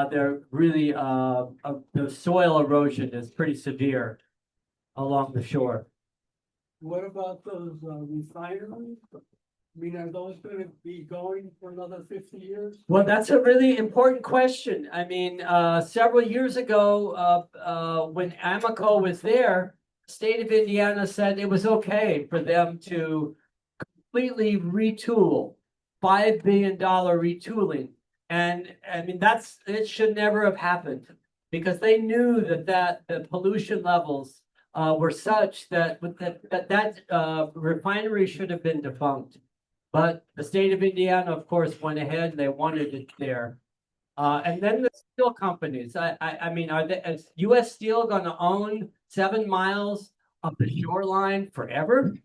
They're really the soil erosion is pretty severe along the shore. What about those refineries? I mean, are those gonna be going for another 50 years? Well, that's a really important question. I mean, several years ago, when Amoco was there, the state of Indiana said it was okay for them to completely retool, $5 billion retooling. And I mean, it should never have happened because they knew that the pollution levels were such that refinery should have been defunct. But the state of Indiana, of course, went ahead. They wanted it there. And then the steel companies. I mean, is U.S. Steel going to own 7 miles of the shoreline forever?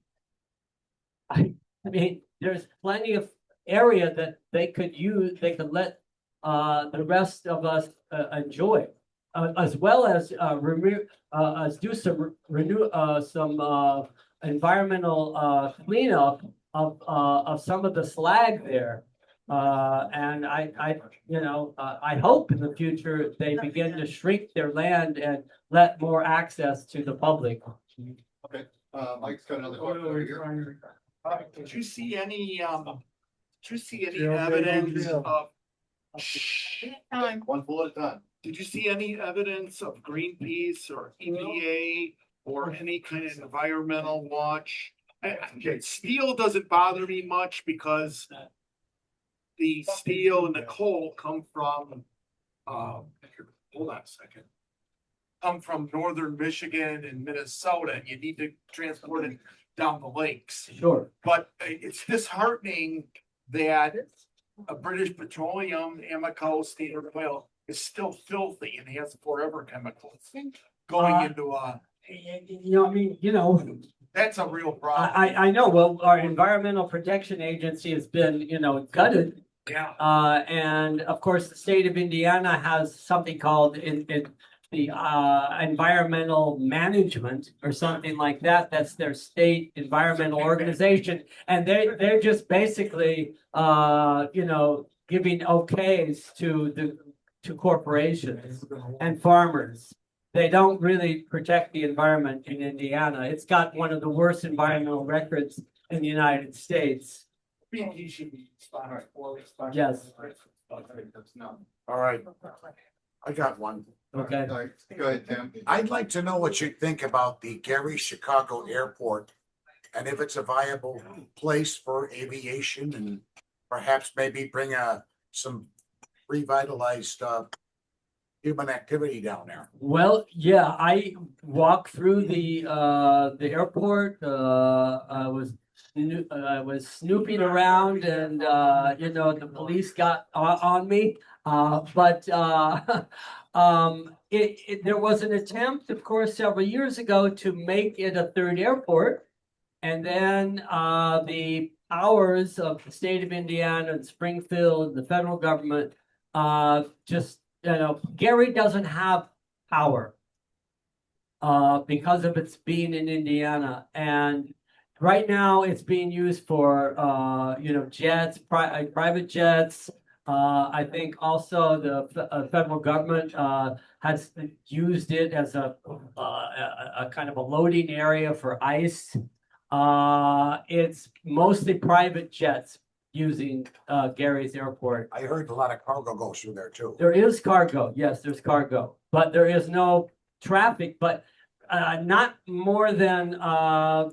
I mean, there's plenty of area that they could use. They could let the rest of us enjoy, as well as do some environmental cleanup of some of the slag there. And I hope in the future they begin to shrink their land and let more access to the public. Okay, Mike's got another question over here. Did you see any evidence of? One bullet at a time. Did you see any evidence of Greenpeace or EPA or any kind of environmental watch? Steel doesn't bother me much because the steel and the coal come from, hold on a second, come from northern Michigan and Minnesota, and you need to transport it down the lakes. Sure. But it's disheartening that a British Petroleum, Amoco, Standard Oil is still filthy and has forever chemicals going into that's a real problem. I know. Well, our Environmental Protection Agency has been, gutted. Yeah. And of course, the state of Indiana has something called in the environmental management or something like that. That's their state environmental organization, and they're just basically giving okays to corporations and farmers. They don't really protect the environment in Indiana. It's got one of the worst environmental records in the United States. Yes. All right, I got one. Okay. All right, go ahead, Tim. I'd like to know what you think about the Gary Chicago Airport and if it's a viable place for aviation and perhaps maybe bring some revitalized, human activity down there. Well, yeah, I walked through the airport. I was snooping around, and the police got on me. But there was an attempt, of course, several years ago to make it a third airport, and then the powers of the state of Indiana and Springfield, the federal government, just Gary doesn't have power because of its being in Indiana, and right now it's being used for jets, private jets. I think also the federal government has used it as a kind of a loading area for ice. It's mostly private jets using Gary's airport. I heard a lot of cargo goes through there too. There is cargo, yes, there's cargo, but there is no traffic. But not more than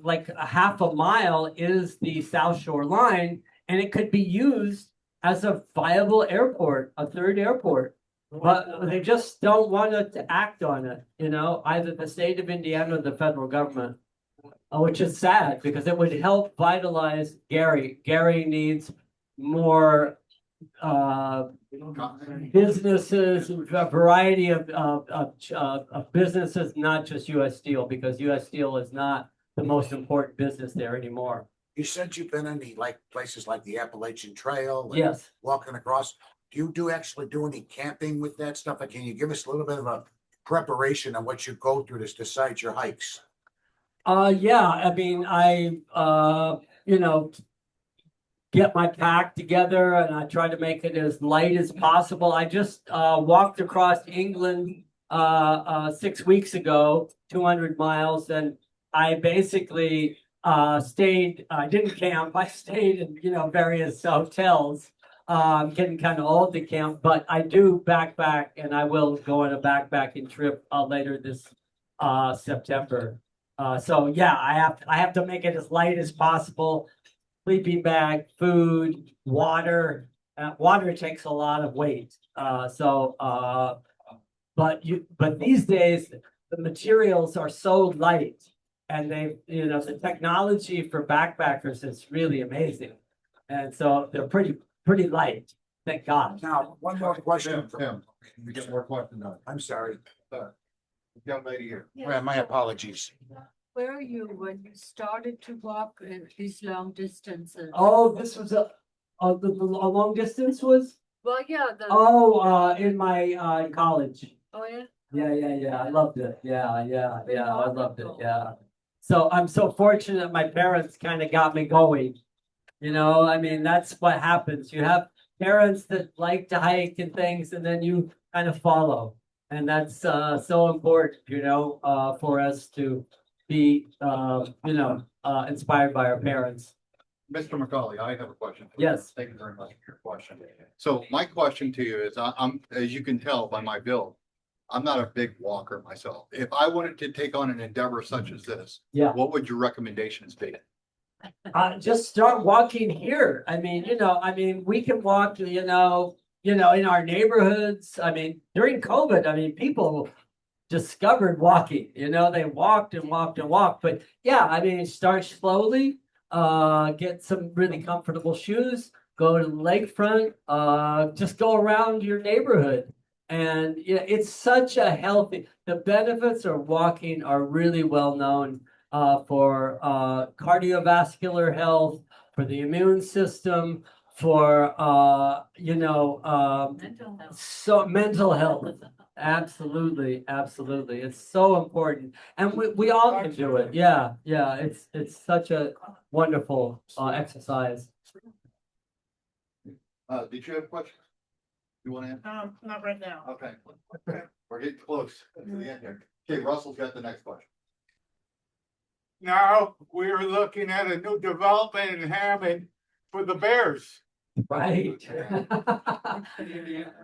like a half a mile is the South Shore line, and it could be used as a viable airport, a third airport. But they just don't want to act on it, either the state of Indiana or the federal government, which is sad because it would help vitalize Gary. Gary needs more businesses, a variety of businesses, not just U.S. Steel, because U.S. Steel is not the most important business there anymore. You said you've been in places like the Appalachian Trail. And Yes. walking across. Do you actually do any camping with that stuff? Like, can you give us a little bit of a preparation on what you go through to decide your hikes? Yeah, I mean, I get my pack together and I try to make it as light as possible. I just walked across England 6 weeks ago, 200 miles, and I basically stayed. I didn't camp. I stayed in various hotels. I'm getting kind of old to camp, but I do backpack, and I will go on a backpacking trip later this September. So yeah, I have to make it as light as possible. Sleeping bag, food, water. Water takes a lot of weight. But these days the materials are so light, and the technology for backpackers is really amazing, and so they're pretty light. Thank God. Now, one more question. Tim, we get more questions on. I'm sorry. Young lady here. My apologies. Where are you when you started to walk these long distances? Oh, this was a long distance was. Well, yeah, In my college. oh, yeah. Yeah. I loved it. Yeah. I loved it. Yeah. So I'm so fortunate my parents kind of got me going. I mean, that's what happens. You have parents that like to hike and things, and then you kind of follow. And that's so important, for us to be, inspired by our parents. Mr. McColly, I have a question. Yes. Thank you very much for your question. So my question to you is, I'm, as you can tell by my build, I'm not a big walker myself. If I wanted to take on an endeavor such as this, Yeah. what would your recommendations be? Just start walking here. I mean, we can walk, in our neighborhoods. I mean, during COVID, people discovered walking, they walked and walked and walked. But yeah, I mean, start slowly, get some really comfortable shoes, go to the lakefront, just go around your neighborhood. And it's such a healthy, the benefits of walking are really well known for cardiovascular health, for the immune system, for Mental health. so mental health. Absolutely. It's so important, and we all can do it. Yeah. It's such a wonderful exercise. Did you have a question? You want to answer? Not right now. Okay. We're getting close to the end here. Okay, Russell's got the next question. Now, we're looking at a new development in Hammond for the Bears. Right.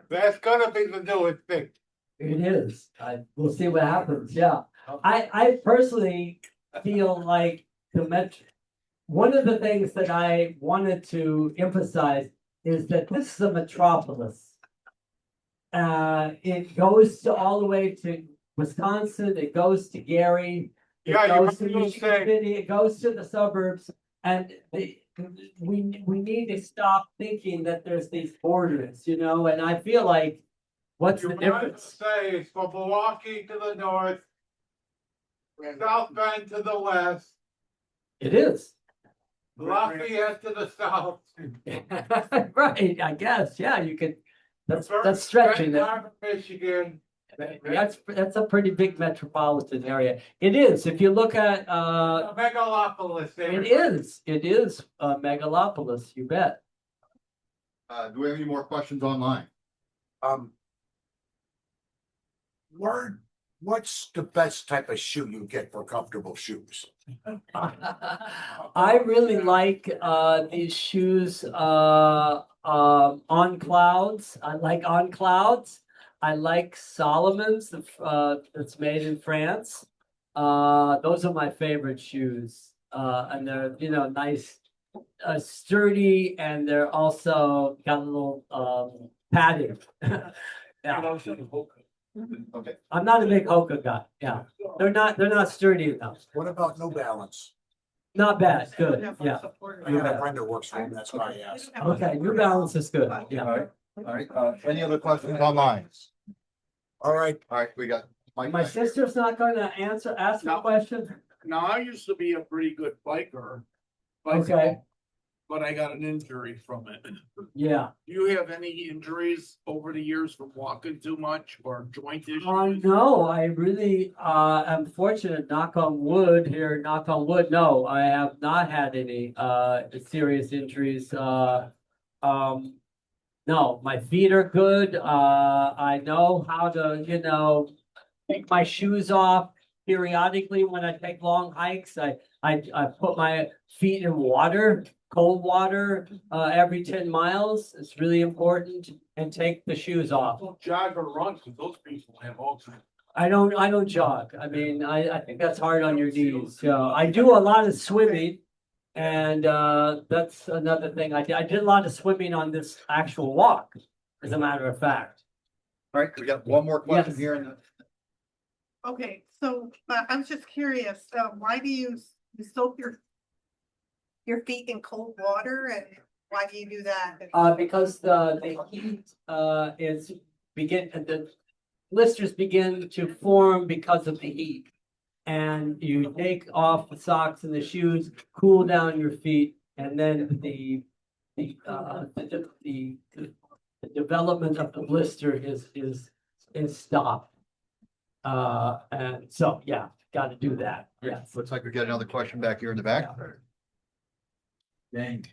That's gonna be the newest thing. It is. We'll see what happens. Yeah. I personally feel like one of the things that I wanted to emphasize is that this is a metropolis. It goes to all the way to Wisconsin, it goes to Gary. It Yeah, you goes might to as well Michigan say- City, it goes to the suburbs, and we need to stop thinking that there's these borders, you know, and I feel like, what's You the might as well difference? say it's from Milwaukee to the north, South Bend to the west, It is. Lafayette to the south. Right, I guess, yeah, you could, that's stretching Benton it. Harbor, Michigan. That's a pretty big metropolitan area. It is, if you look at, A megalopolis. it is a megalopolis, you bet. Do we have any more questions online? Word, what's the best type of shoe you get for comfortable shoes? I really like these shoes on clouds. I like on clouds. I like Solomon's that's made in France. Those are my favorite shoes. And they're, you know, nice, sturdy, and they're also got a little padding. Yeah. Okay. I'm not a big Hoka guy. Yeah. They're not sturdy enough. What about New Balance? Not bad, good, yeah. I got a friend that works for him, that's why I asked. Okay, New Balance is good, yeah. All right, any other questions online? All right, All right, we got Mike. My sister's not gonna ask a question? Now, I used to be a pretty good biker. Okay, But I got an injury from it. yeah. Do you have any injuries over the years from walking too much or joint issues? No, I really, am fortunate, knock on wood here, knock on wood, no, I have not had any, serious injuries, no, my feet are good, I know how to, you know, take my shoes off periodically when I take long hikes, I put my feet in water, cold water, every 10 miles, it's really important, and take the shoes off. Don't jog or run, because those people have all kinds. I don't jog. I mean, I think that's hard on your knees. So I do a lot of swimming. And that's another thing I did. I did a lot of swimming on this actual walk, as a matter of fact. All right, we got one more question Yes. here in the. Okay, so I was just curious, why do you soak your feet in cold water, and why do you do that? Because the heat is the blisters begin to form because of the heat. And you take off the socks and the shoes, cool down your feet, and then the development of the blister is stopped. And so, yeah, got to do that. Yes. Looks like we got another question back here in the back. Dang.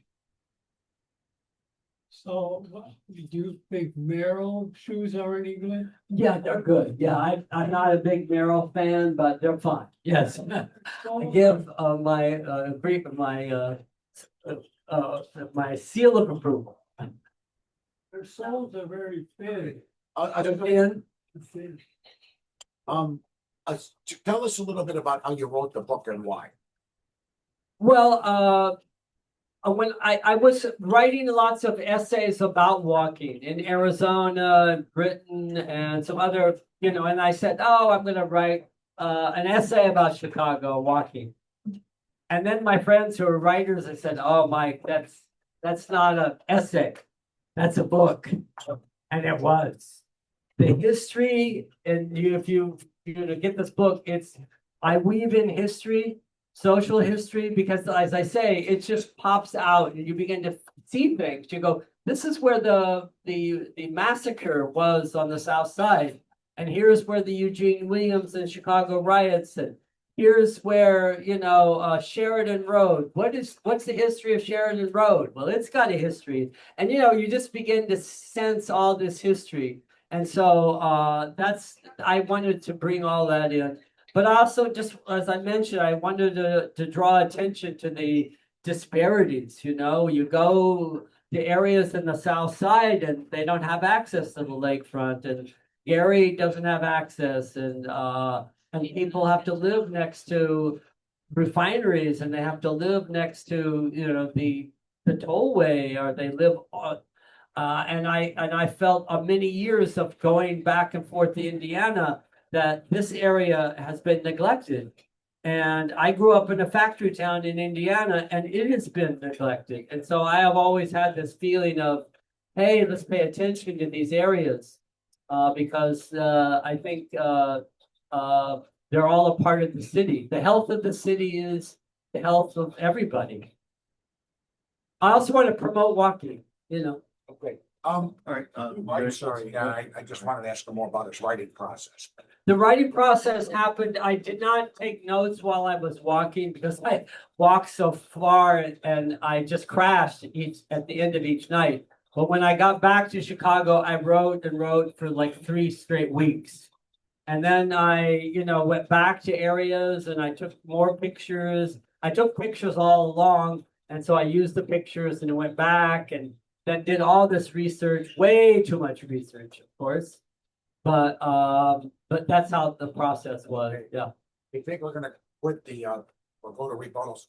So do you think Merrill shoes are any good? Yeah, they're good. Yeah, I'm not a big Merrell fan, but they're fine. Yes. I give my seal of approval. Their soles are very thin. And Thin. tell us a little bit about how you wrote the book and why. well, when I was writing lots of essays about walking in Arizona, Britain, and some other, you know, and I said, oh, I'm going to write an essay about Chicago walking. And then my friends who are writers, I said, oh, Mike, that's not an essay, that's a book. And it was. The history, and if you get this book, I weave in history, social history, because as I say, it just pops out and you begin to see things. You go, this is where the massacre was on the South Side. And here's where the Eugene Williams and Chicago riots, and here's where, Sheridan Road. What's the history of Sheridan Road? Well, it's got a history. And, you just begin to sense all this history. And so I wanted to bring all that in. But also, just as I mentioned, I wanted to draw attention to the disparities. You go to areas in the South Side and they don't have access to the lakefront, and Gary doesn't have access, and people have to live next to refineries, and they have to live next to the tollway, or they live And I felt many years of going back and forth to Indiana that this area has been neglected. And I grew up in a factory town in Indiana, and it has been neglected. And so I have always had this feeling of, hey, let's pay attention to these areas, because I think they're all a part of the city. The health of the city is the health of everybody. I also want to promote walking, you know. Okay. All right. I'm sorry, I just wanted to ask him more about his writing process. The writing process happened. I did not take notes while I was walking because I walked so far and I just crashed at the end of each night. But when I got back to Chicago, I wrote and wrote for like 3 straight weeks. And then I, went back to areas and I took more pictures. I took pictures all along. And so I used the pictures and went back and then did all this research, way too much research, of course. But that's how the process was. Yeah. You think we're gonna quit we'll go to rebuttals?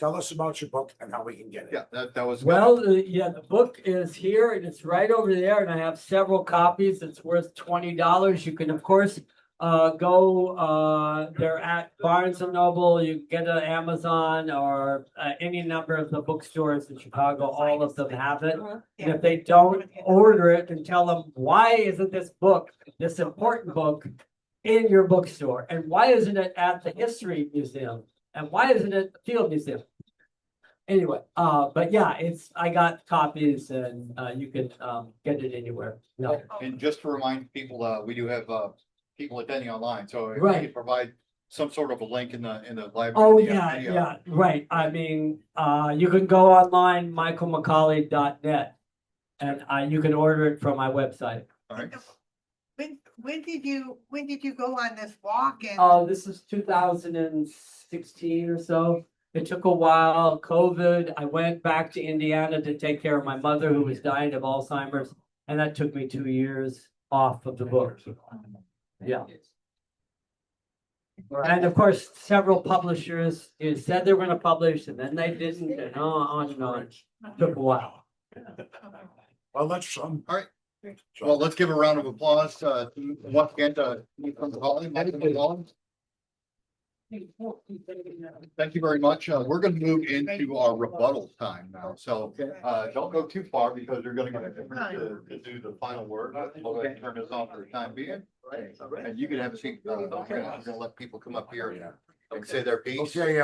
Tell us about your book and how we can get it. Yeah, that was. Well, the book is here and it's right over there, and I have several copies. It's worth $20. You can, of course, go. They're at Barnes and Noble. You get it on Amazon or any number of the bookstores in Chicago. All of them have it. And if they don't, order it and tell them, why isn't this book, this important book, in your bookstore? And why isn't it at the History Museum? And why isn't it at the Field Museum? Anyway, but yeah, I got copies and you can get it anywhere. Yeah. And just to remind people, we do have people attending online, so if Right. you could provide some sort of a link in the library. Oh, yeah, right. I mean, you can go online, michaelmccolly.net, and you can order it from my website. All right. When did you go on this walk and? Oh, this is 2016 or so. It took a while, COVID. I went back to Indiana to take care of my mother who was dying of Alzheimer's, and that took me 2 years off of the book. Yeah. And of course, several publishers said they were going to publish, and then they didn't, and on and on. Took a while. Well, let's All right. Well, let's give a round of applause once again to Michael McColly. Thank you very much. We're going to move into our rebuttal time now. So don't go too far because you're going to get to do the final word. We'll go ahead and turn this on for the time being. And you can have a seat. I'm going to let people come up here and say their piece. Okay,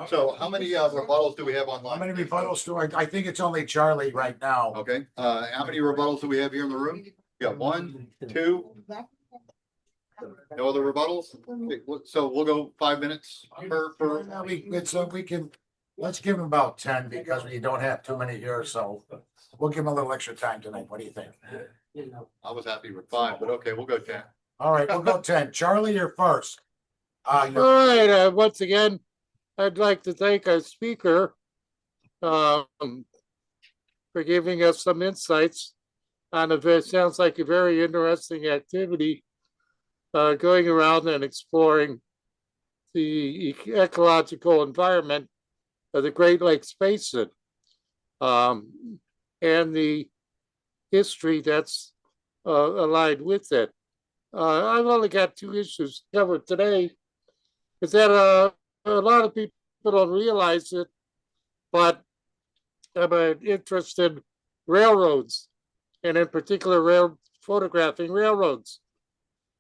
So how many rebuttals do we have online? how many rebuttals do I think it's only Charlie right now. Okay, how many rebuttals do we have here in the room? You got 1, 2. No other rebuttals? Okay, so we'll go 5 minutes per. Let's give him about 10 because we don't have too many here, so we'll give him a little extra time tonight. What do you think? I was happy with 5, but okay, we'll go 10. All right, we'll go 10. Charlie, you're first. All right, once again, I'd like to thank our speaker for giving us some insights on sounds like a very interesting activity, going around and exploring the ecological environment of the Great Lakes Basin, and the history that's aligned with it. I've only got 2 issues covered today. Is that a lot of people don't realize it, but I'm interested in railroads, and in particular photographing railroads.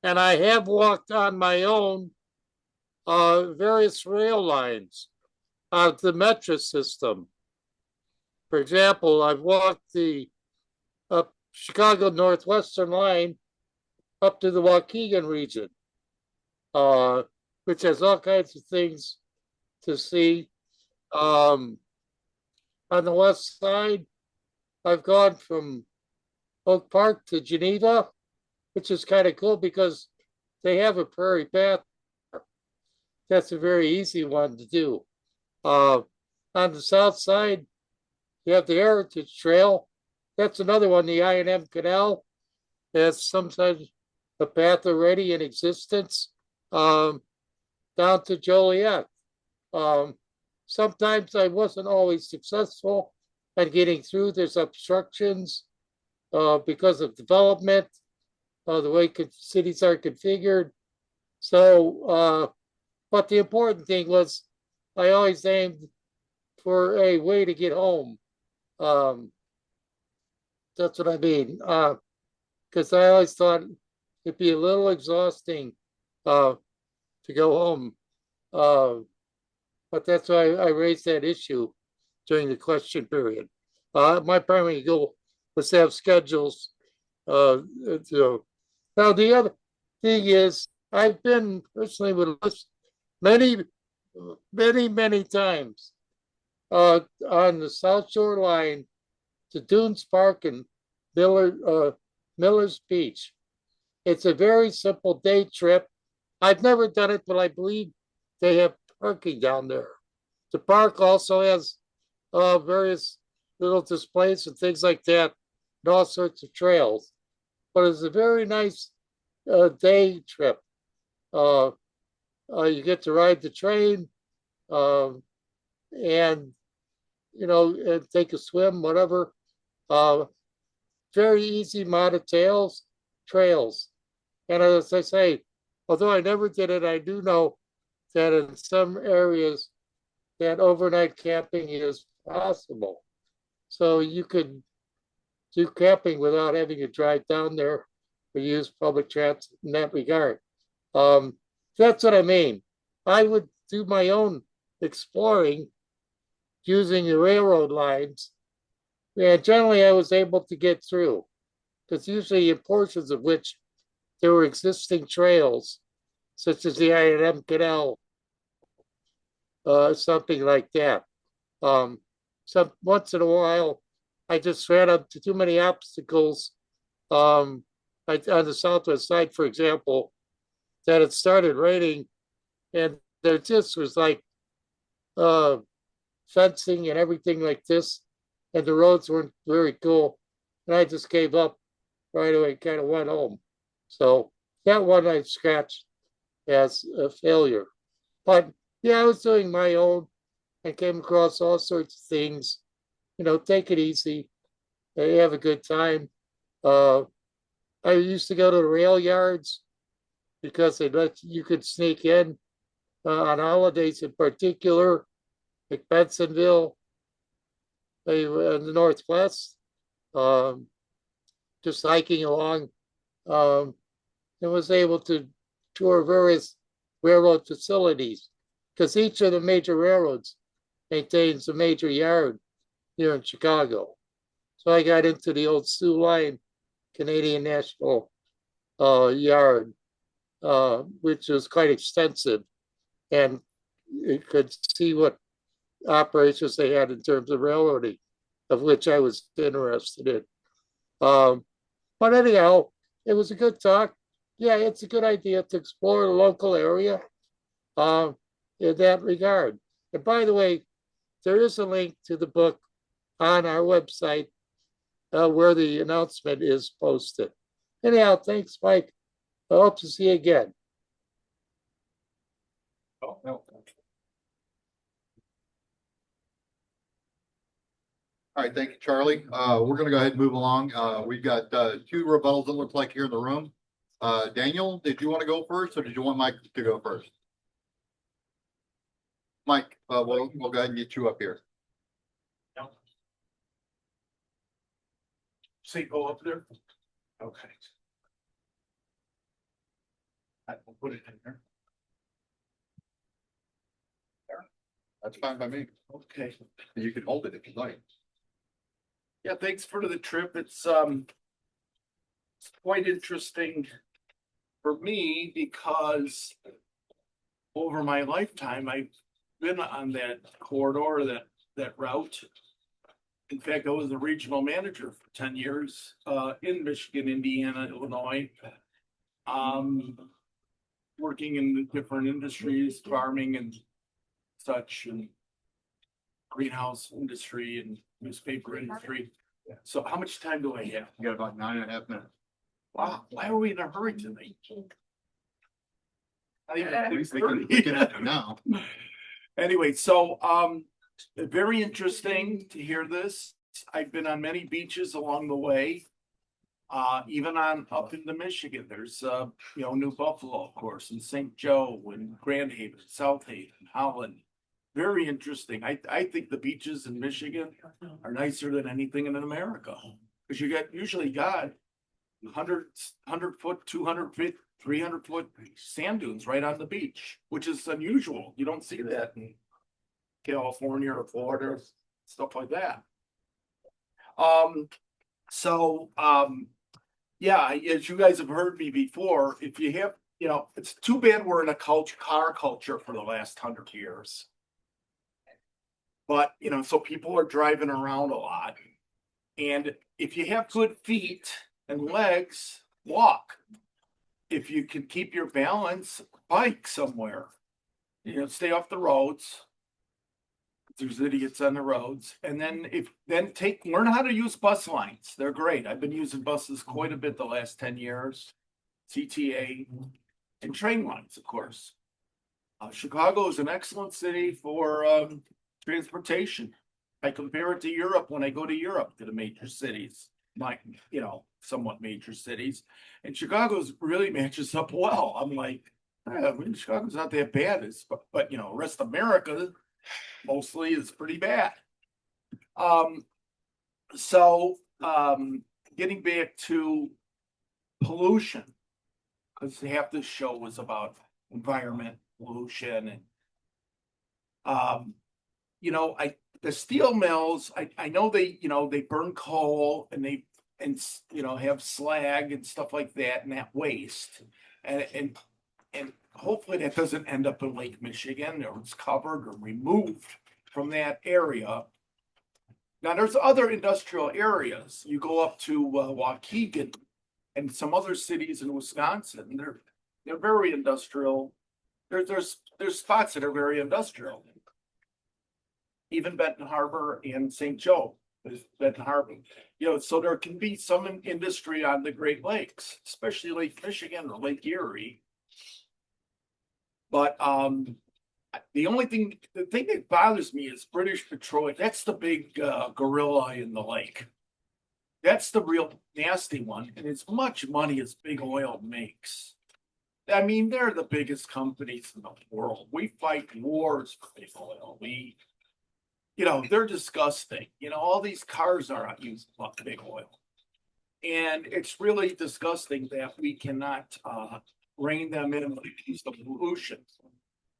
And I have walked on my own various rail lines of the metro system. For example, I've walked the Chicago Northwestern line up to the Waukegan region, which has all kinds of things to see. On the west side, I've gone from Oak Park to Geneva, which is kind of cool because they have a prairie path. That's a very easy one to do. On the south side, you have the Heritage Trail. That's another one, the I&M Canal. That's sometimes a path already in existence. Down to Joliet. Sometimes I wasn't always successful at getting through. There's obstructions because of development, the way cities are configured. So, but the important thing was I always aimed for a way to get home. That's what I mean. Because I always thought it'd be a little exhausting to go home. But that's why I raised that issue during the question period. My primary goal was to have schedules. Now the other thing is, I've been personally with many, many times on the South Shore line to Dunes Park and Miller's Beach. It's a very simple day trip. I've never done it, but I believe they have parking down there. The park also has various little displays and things like that, and all sorts of trails. But it's a very nice day trip. You get to ride the train, and and take a swim, whatever. Very easy amount of trails. And as I say, although I never did it, I do know that in some areas that overnight camping is possible. So you could do camping without having to drive down there or use public transit in that regard. That's what I mean. I would do my own exploring using the railroad lines. And generally I was able to get through, because usually in portions of which there were existing trails, such as the I&M Canal, something like that. Once in a while, I just ran up to too many obstacles. On the southwest side, for example, that it started raining, and there just was like fencing and everything like this, and the roads weren't very cool, and I just gave up right away, kind of went home. So that one I scratched as a failure. But yeah, I was doing my own and came across all sorts of things. Take it easy, have a good time. I used to go to the rail yards because you could sneak in on holidays in particular, like Bensonville, in the Northwest, just hiking along, and was able to tour various railroad facilities, because each of the major railroads maintains a major yard here in Chicago. So I got into the old Sioux Line Canadian National Yard, which was quite extensive, and you could see what operations they had in terms of railroading, of which I was interested in. But anyhow, it was a good talk. Yeah, it's a good idea to explore the local area in that regard. And by the way, there is a link to the book on our website where the announcement is posted. Anyhow, thanks, Mike. I hope to see you again. Oh, no. All right, thank you, Charlie. We're gonna go ahead and move along. We've got two rebuttals, it looks like, here in the room. Daniel, did you want to go first, or did you want Mike to go first? Mike, we'll go ahead and get you up here. Say go up there. Okay. I will put it in there. There. That's fine by me. Okay. You can hold it if you like. Yeah, thanks for the trip. It's quite interesting for me because over my lifetime I've been on that corridor, that route. In fact, I was the regional manager for 10 years in Michigan, Indiana, Illinois, working in the different industries, farming and such, and greenhouse industry and newspaper industry. So how much time do I have? You got about 9.5 minutes. Wow, why are we in a hurry tonight? We can have it now. Anyway, so very interesting to hear this. I've been on many beaches along the way. Even on up into Michigan, there's New Buffalo, of course, and St. Joe and Grand Haven, South Haven, Holland. Very interesting. I think the beaches in Michigan are nicer than anything in America. Because usually got 100 foot, 200 feet, 300 foot sand dunes right on the beach, which is unusual. You don't see that in California or Florida, stuff like that. Yeah, as you guys have heard me before, if you have, it's too bad we're in a car culture for the last 100 years. But, so people are driving around a lot. And if you have good feet and legs, walk. If you can keep your balance, bike somewhere. Stay off the roads. There's idiots on the roads. And then learn how to use bus lines. They're great. I've been using buses quite a bit the last 10 years. CTA and train lines, of course. Chicago is an excellent city for transportation. I compare it to Europe when I go to Europe, to the major cities, somewhat major cities. And Chicago's really matches up well. I'm like, Chicago's not that bad. But rest of America mostly is pretty bad. Getting back to pollution, because half this show was about environment, pollution, and the steel mills, I know they burn coal and they have slag and stuff like that, and that waste. And hopefully that doesn't end up in Lake Michigan, or it's covered or removed from that area. Now there's other industrial areas. You go up to Waukegan and some other cities in Wisconsin, they're very industrial. There's spots that are very industrial. Even Benton Harbor and St. Joe, Benton Harbor. So there can be some industry on the Great Lakes, especially Lake Michigan or Lake Erie. But the thing that bothers me is British Petroleum. That's the big gorilla in the lake. That's the real nasty one. And as much money as big oil makes, I mean, they're the biggest companies in the world. We fight wars for big oil. They're disgusting. All these cars are using big oil. And it's really disgusting that we cannot rein them in and reduce the pollution.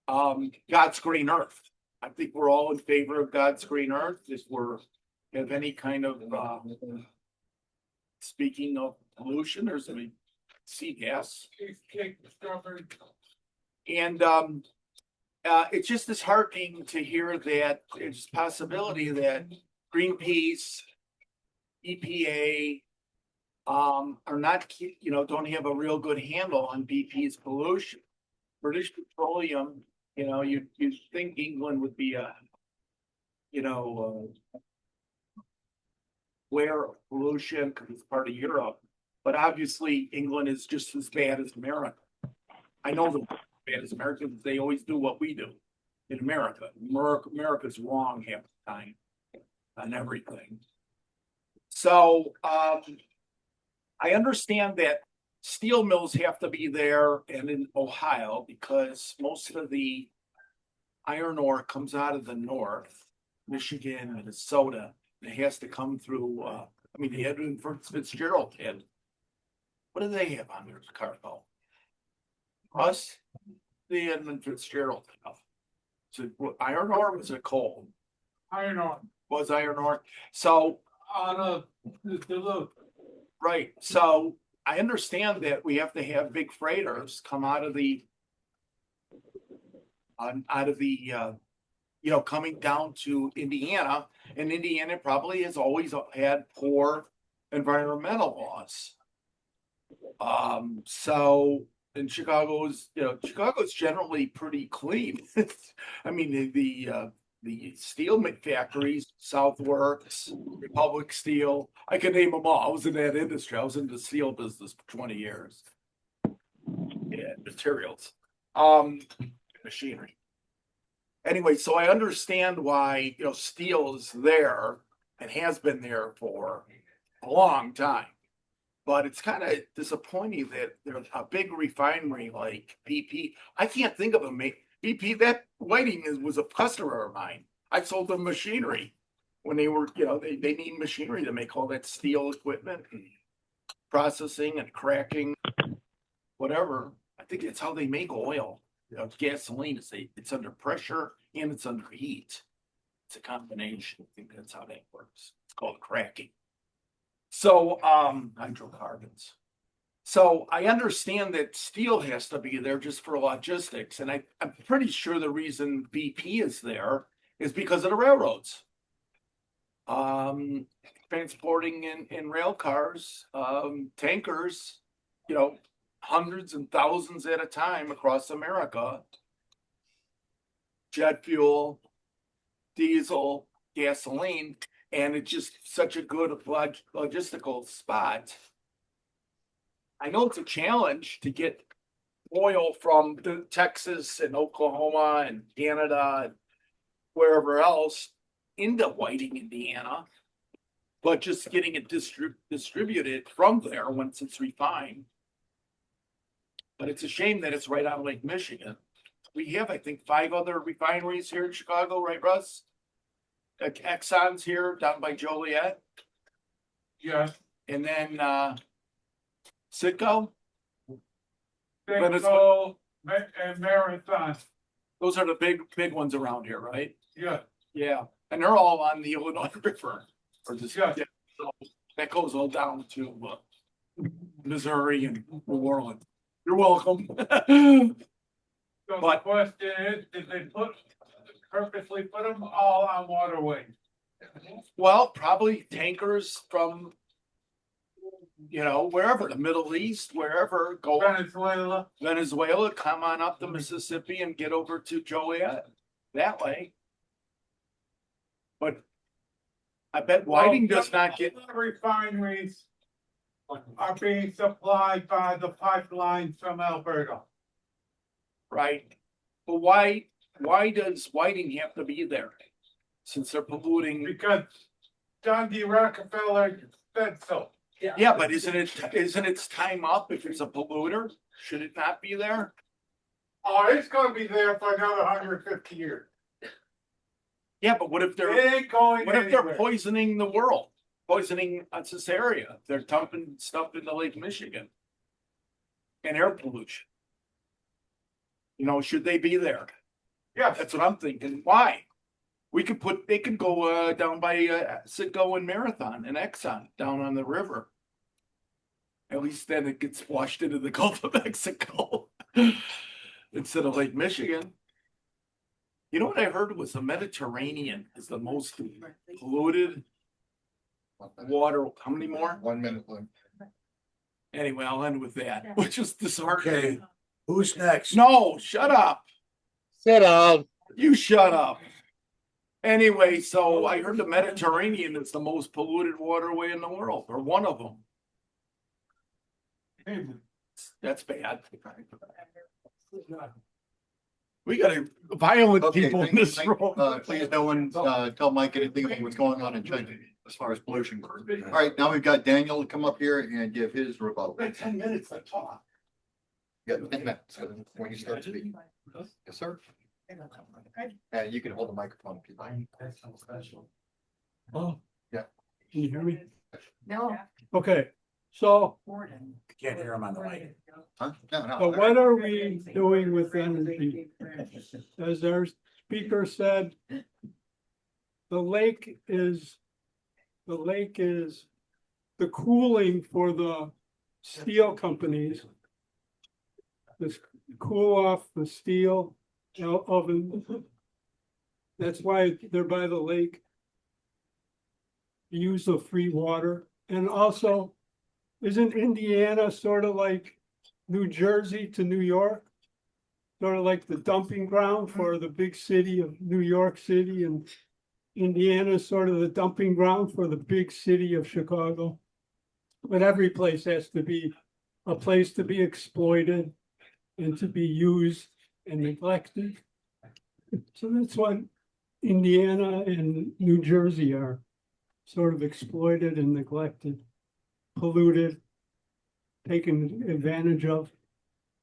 God's green earth. I think we're all in favor of God's green earth. If we're have any kind of speaking of pollution, there's any sea gas. And it's just disheartening to hear that there's a possibility that Greenpeace, EPA, are not, don't have a real good handle on BP's pollution. British Petroleum, you think England would be aware of pollution because it's part of Europe, but obviously England is just as bad as America. I know they're bad as America because they always do what we do in America. America's wrong half the time on everything. So I understand that steel mills have to be there and in Ohio because most of the iron ore comes out of the north, Michigan, Minnesota. It has to come through. They had Fitzgerald had. What do they have on their cargo? Us, the Edmund Fitzgerald. So iron ore was it coal? Iron ore. Was iron ore. So right. So I understand that we have to have big freighters come out of the coming down to Indiana, and Indiana probably has always had poor environmental laws. And Chicago's generally pretty clean. I mean, the steel factories, Southworks, Republic Steel, I can name them all. I was in that industry. I was in the steel business for 20 years. Yeah, materials, machinery. Anyway, so I understand why, steel is there and has been there for a long time. But it's kind of disappointing that there's a big refinery like BP. I can't think of a BP. That Whiting was a customer of mine. I sold them machinery when they were, they need machinery to make all that steel equipment and processing and cracking, whatever. I think that's how they make oil. Gasoline it's under pressure and it's under heat. It's a combination. I think that's how that works. It's called cracking. So, hydrocarbons. So I understand that steel has to be there just for logistics. And I'm pretty sure the reason BP is there is because of the railroads. Transporting in rail cars, tankers, hundreds and thousands at a time across America. Jet fuel, diesel, gasoline, and it's just such a good logistical spot. I know it's a challenge to get oil from Texas and Oklahoma and Canada and wherever else into Whiting, Indiana, but just getting it distributed from there once it's refined. But it's a shame that it's right on Lake Michigan. We have, I think, 5 other refineries here in Chicago, right, Russ? Exxon's here down by Joliet. Yeah. And then Citgo. Citgo and Marathon. Those are the big ones around here, right? Yeah. Yeah. And they're all on the Illinois River. Or just, Yeah. So that goes all down to Missouri and New Orleans. You're welcome. So But- the question is, did they purposely put them all on waterways? Well, probably tankers from, wherever, the Middle East, wherever, go Venezuela, come on up the Mississippi and get over to Joliet that way. But I bet Whiting does not get. Refineries are being supplied by the pipelines from Alberta. Right. But why does Whiting have to be there? Since they're polluting. Because John D. Rockefeller said so. Yeah, but isn't its time up if it's a polluter? Should it not be there? Oh, it's gonna be there for another 150 years. Yeah, but what if It they're ain't going anywhere. poisoning the world? Poisoning this area. They're dumping stuff into Lake Michigan. And air pollution. Should they be there? Yeah, That's what I'm thinking. Why? They could go down by Citgo and Marathon and Exxon down on the river. At least then it gets washed into the Gulf of Mexico instead of Lake Michigan. You know what I heard was the Mediterranean is the most polluted water. How many more? 1 minute. Anyway, I'll end with that, which is disheartening. Okay, who's next? No, shut up. Sit down. You shut up. Anyway, so I heard the Mediterranean is the most polluted waterway in the world, or one of them. That's bad. We got violent Okay, people in thank you, this Mike. room. Please no one tell Mike anything about what's going on in China as far as pollution goes. All right, now we've got Daniel to come up here and give his rebuttal. 10 minutes to talk. You got 10 minutes when you start speaking. Yes, sir. And you can hold the microphone if you like. Oh. Yeah. Can you hear me? No. Okay, so, Can't hear him on the mic. Huh? No. so what are we doing with energy? As our speaker said, the lake is the cooling for the steel companies. This cool off the steel oven. That's why they're by the lake. Use of free water. And also, isn't Indiana sort of like New Jersey to New York? Sort of like the dumping ground for the big city of New York City, and Indiana is sort of the dumping ground for the big city of Chicago. But every place has to be a place to be exploited and to be used and neglected. So that's what Indiana and New Jersey are, sort of exploited and neglected, polluted, taken advantage of.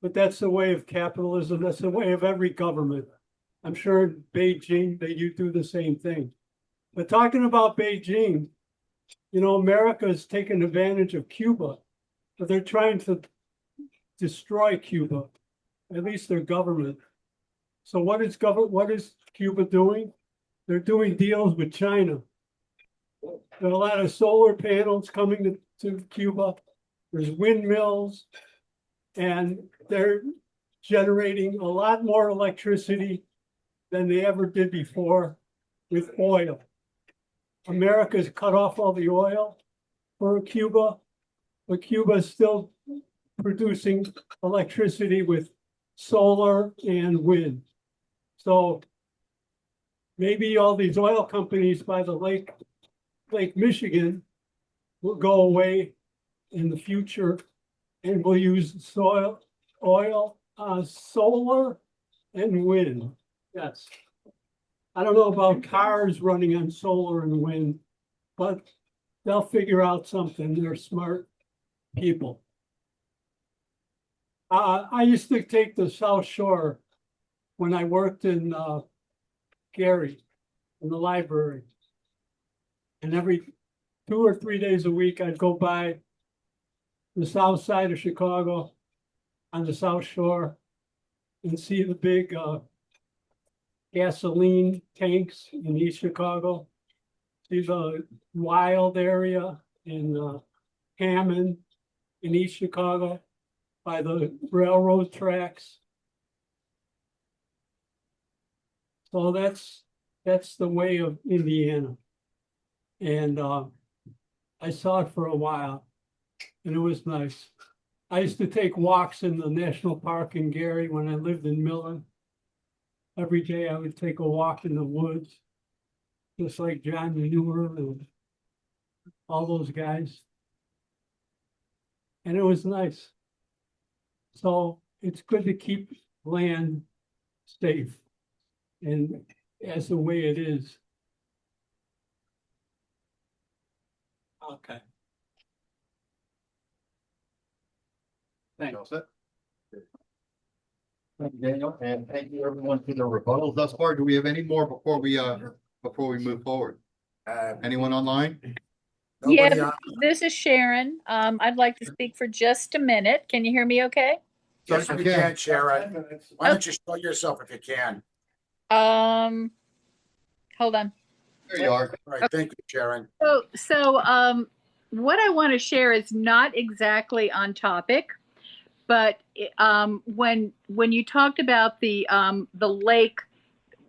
But that's the way of capitalism. That's the way of every government. I'm sure in Beijing that you do the same thing. But talking about Beijing, you know, America has taken advantage of Cuba, but they're trying to destroy Cuba, at least their government. So what is Cuba doing? They're doing deals with China. There are a lot of solar panels coming to Cuba. There's windmills, and they're generating a lot more electricity than they ever did before with oil. America's cut off all the oil for Cuba, but Cuba is still producing electricity with solar and wind. So maybe all these oil companies by the Lake Michigan will go away in the future, and we'll use solar, and wind. Yes. I don't know about cars running on solar and wind, but they'll figure out something. They're smart people. I used to take the South Shore when I worked in Gary in the library. And every 2 or 3 days a week, I'd go by the south side of Chicago on the South Shore and see the big gasoline tanks in East Chicago. See the wild area in Hammond in East Chicago by the railroad tracks. So that's the way of Indiana. And I saw it for a while, and it was nice. I used to take walks in the national park in Gary when I lived in Millen. Every day I would take a walk in the woods, just like John Manure and all those guys. And it was nice. So it's good to keep land safe and as the way it is. Okay. Thank you. Thank you, Daniel, and thank you everyone for their rebuttals thus far. Do we have any more before we move forward? Anyone online? Nobody Yeah, on? this is Sharon. I'd like to speak for just a minute. Can you hear me okay? Yes, we can, Sharon. Why don't you show yourself if you can? Hold on. There you are. All right, thank you, Sharon. So, what I want to share is not exactly on topic, but when you talked about the lake,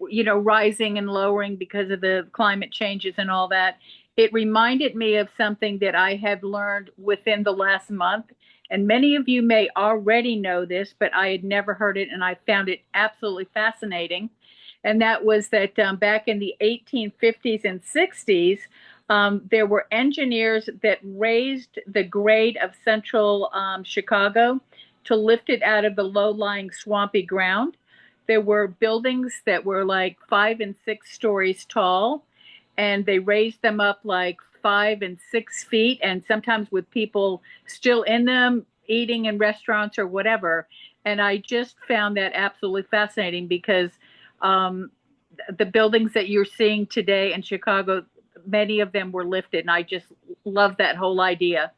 you know, rising and lowering because of the climate changes and all that, it reminded me of something that I have learned within the last month. And many of you may already know this, but I had never heard it, and I found it absolutely fascinating. And that was that back in the 1850s and 60s, there were engineers that raised the grade of central Chicago to lift it out of the low-lying swampy ground. There were buildings that were like 5 and 6 stories tall, and they raised them up like 5 and 6 feet, and sometimes with people still in them, eating in restaurants or whatever. And I just found that absolutely fascinating because the buildings that you're seeing today in Chicago, many of them were lifted, and I just love that whole idea.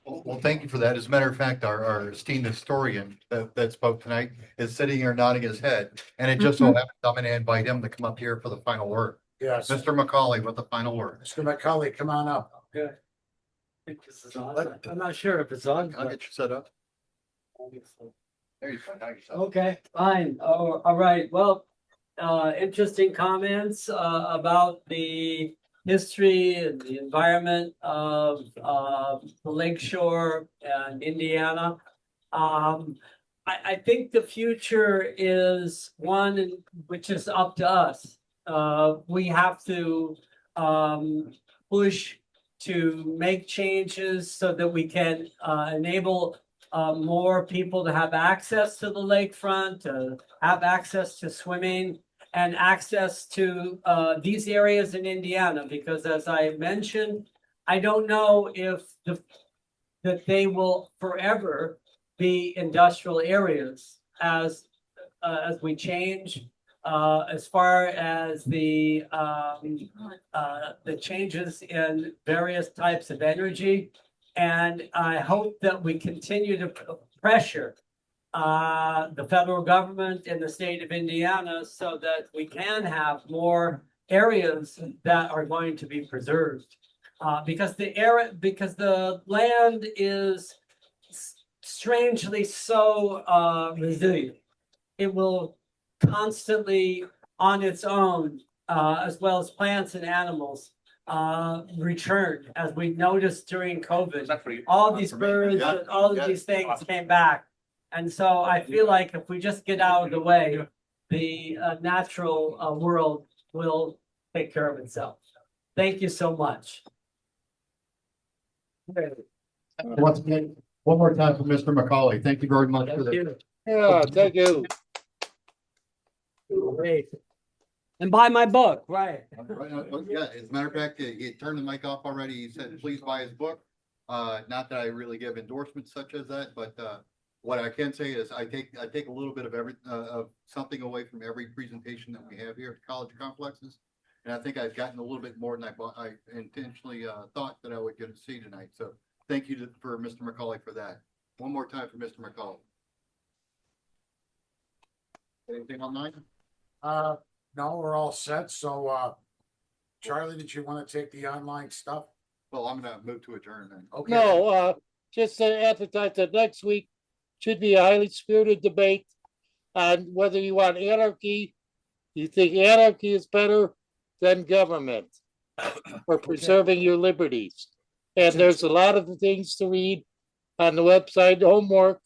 Well, thank you for that. As a matter of fact, our esteemed historian that spoke tonight is sitting here nodding his head, and it just so happens I'm going to invite him to come up here for the final word. Yes. Mr. McColly with the final word. Mr. McColly, come on up. Okay. I think this is on. I'm not sure if it's on. I'll get you set up. There you go. Now you're set up. Okay, fine. Oh, all right. Well, interesting comments about the history and the environment of the lakeshore and Indiana. I think the future is one which is up to us. We have to push to make changes so that we can enable more people to have access to the lakefront, to have access to swimming and access to these areas in Indiana, because as I mentioned, I don't know if that they will forever be industrial areas as we change, as far as the changes in various types of energy. And I hope that we continue to pressure the federal government and the state of Indiana so that we can have more areas that are going to be preserved. Because the land is strangely so resilient. It will constantly on its own, as well as plants and animals, return, as we noticed during COVID. All these birds, all of these things came back. And so I feel like if we just get out of the way, the natural world will take care of itself. Thank you so much. Once again, one more time for Mr. McColly. Thank you very much for Thank the. you. Yeah, thank you. Great. And buy my book, right? Yeah, as a matter of fact, he turned the mic off already. He said, please buy his book. Not that I really give endorsements such as that, but what I can say is I take a little bit of something away from every presentation that we have here at college complexes. And I think I've gotten a little bit more than I intentionally thought that I would get to see tonight. So thank you for Mr. McColly for that. One more time for Mr. McColly. Anything online? No, we're all set. So, Charlie, did you want to take the online stuff? Well, I'm gonna move to adjourn then. Okay. No, just to advertise that next week should be a highly spirited debate on whether you want anarchy. You think anarchy is better than government for preserving your liberties. And there's a lot of things to read on the website, homework.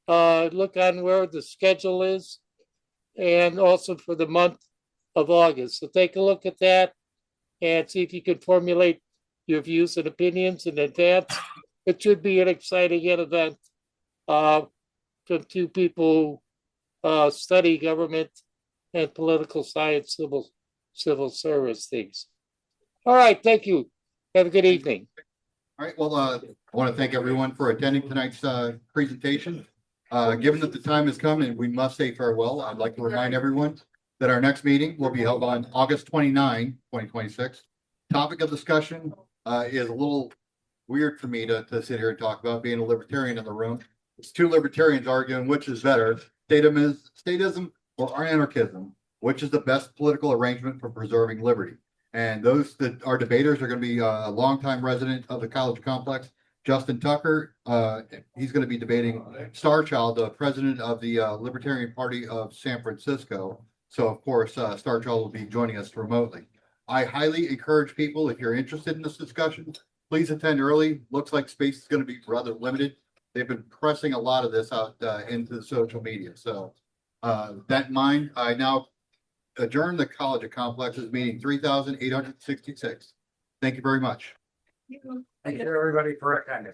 Look on where the schedule is, and also for the month of August. So take a look at that and see if you can formulate your views and opinions in advance. It should be an exciting event from two people who study government and political science, civil service things. All right, thank you. Have a good evening. All right, well, I want to thank everyone for attending tonight's presentation. Given that the time has come and we must say farewell, I'd like to remind everyone that our next meeting will be held on August 29, 2026. Topic of discussion is a little weird for me to sit here and talk about, being a libertarian in the room. It's two libertarians arguing which is better, statism or anarchism, which is the best political arrangement for preserving liberty. And those that are debaters are going to be a longtime resident of the college complex, Justin Tucker. He's going to be debating Starchild, the president of the Libertarian Party of San Francisco. So, of course, Starchild will be joining us remotely. I highly encourage people, if you're interested in this discussion, please attend early. Looks like space is going to be rather limited. They've been pressing a lot of this out into the social media. So, that in mind, I now adjourn the College of Complexes meeting 3,866. Thank you very much. Thank you, everybody, for attending.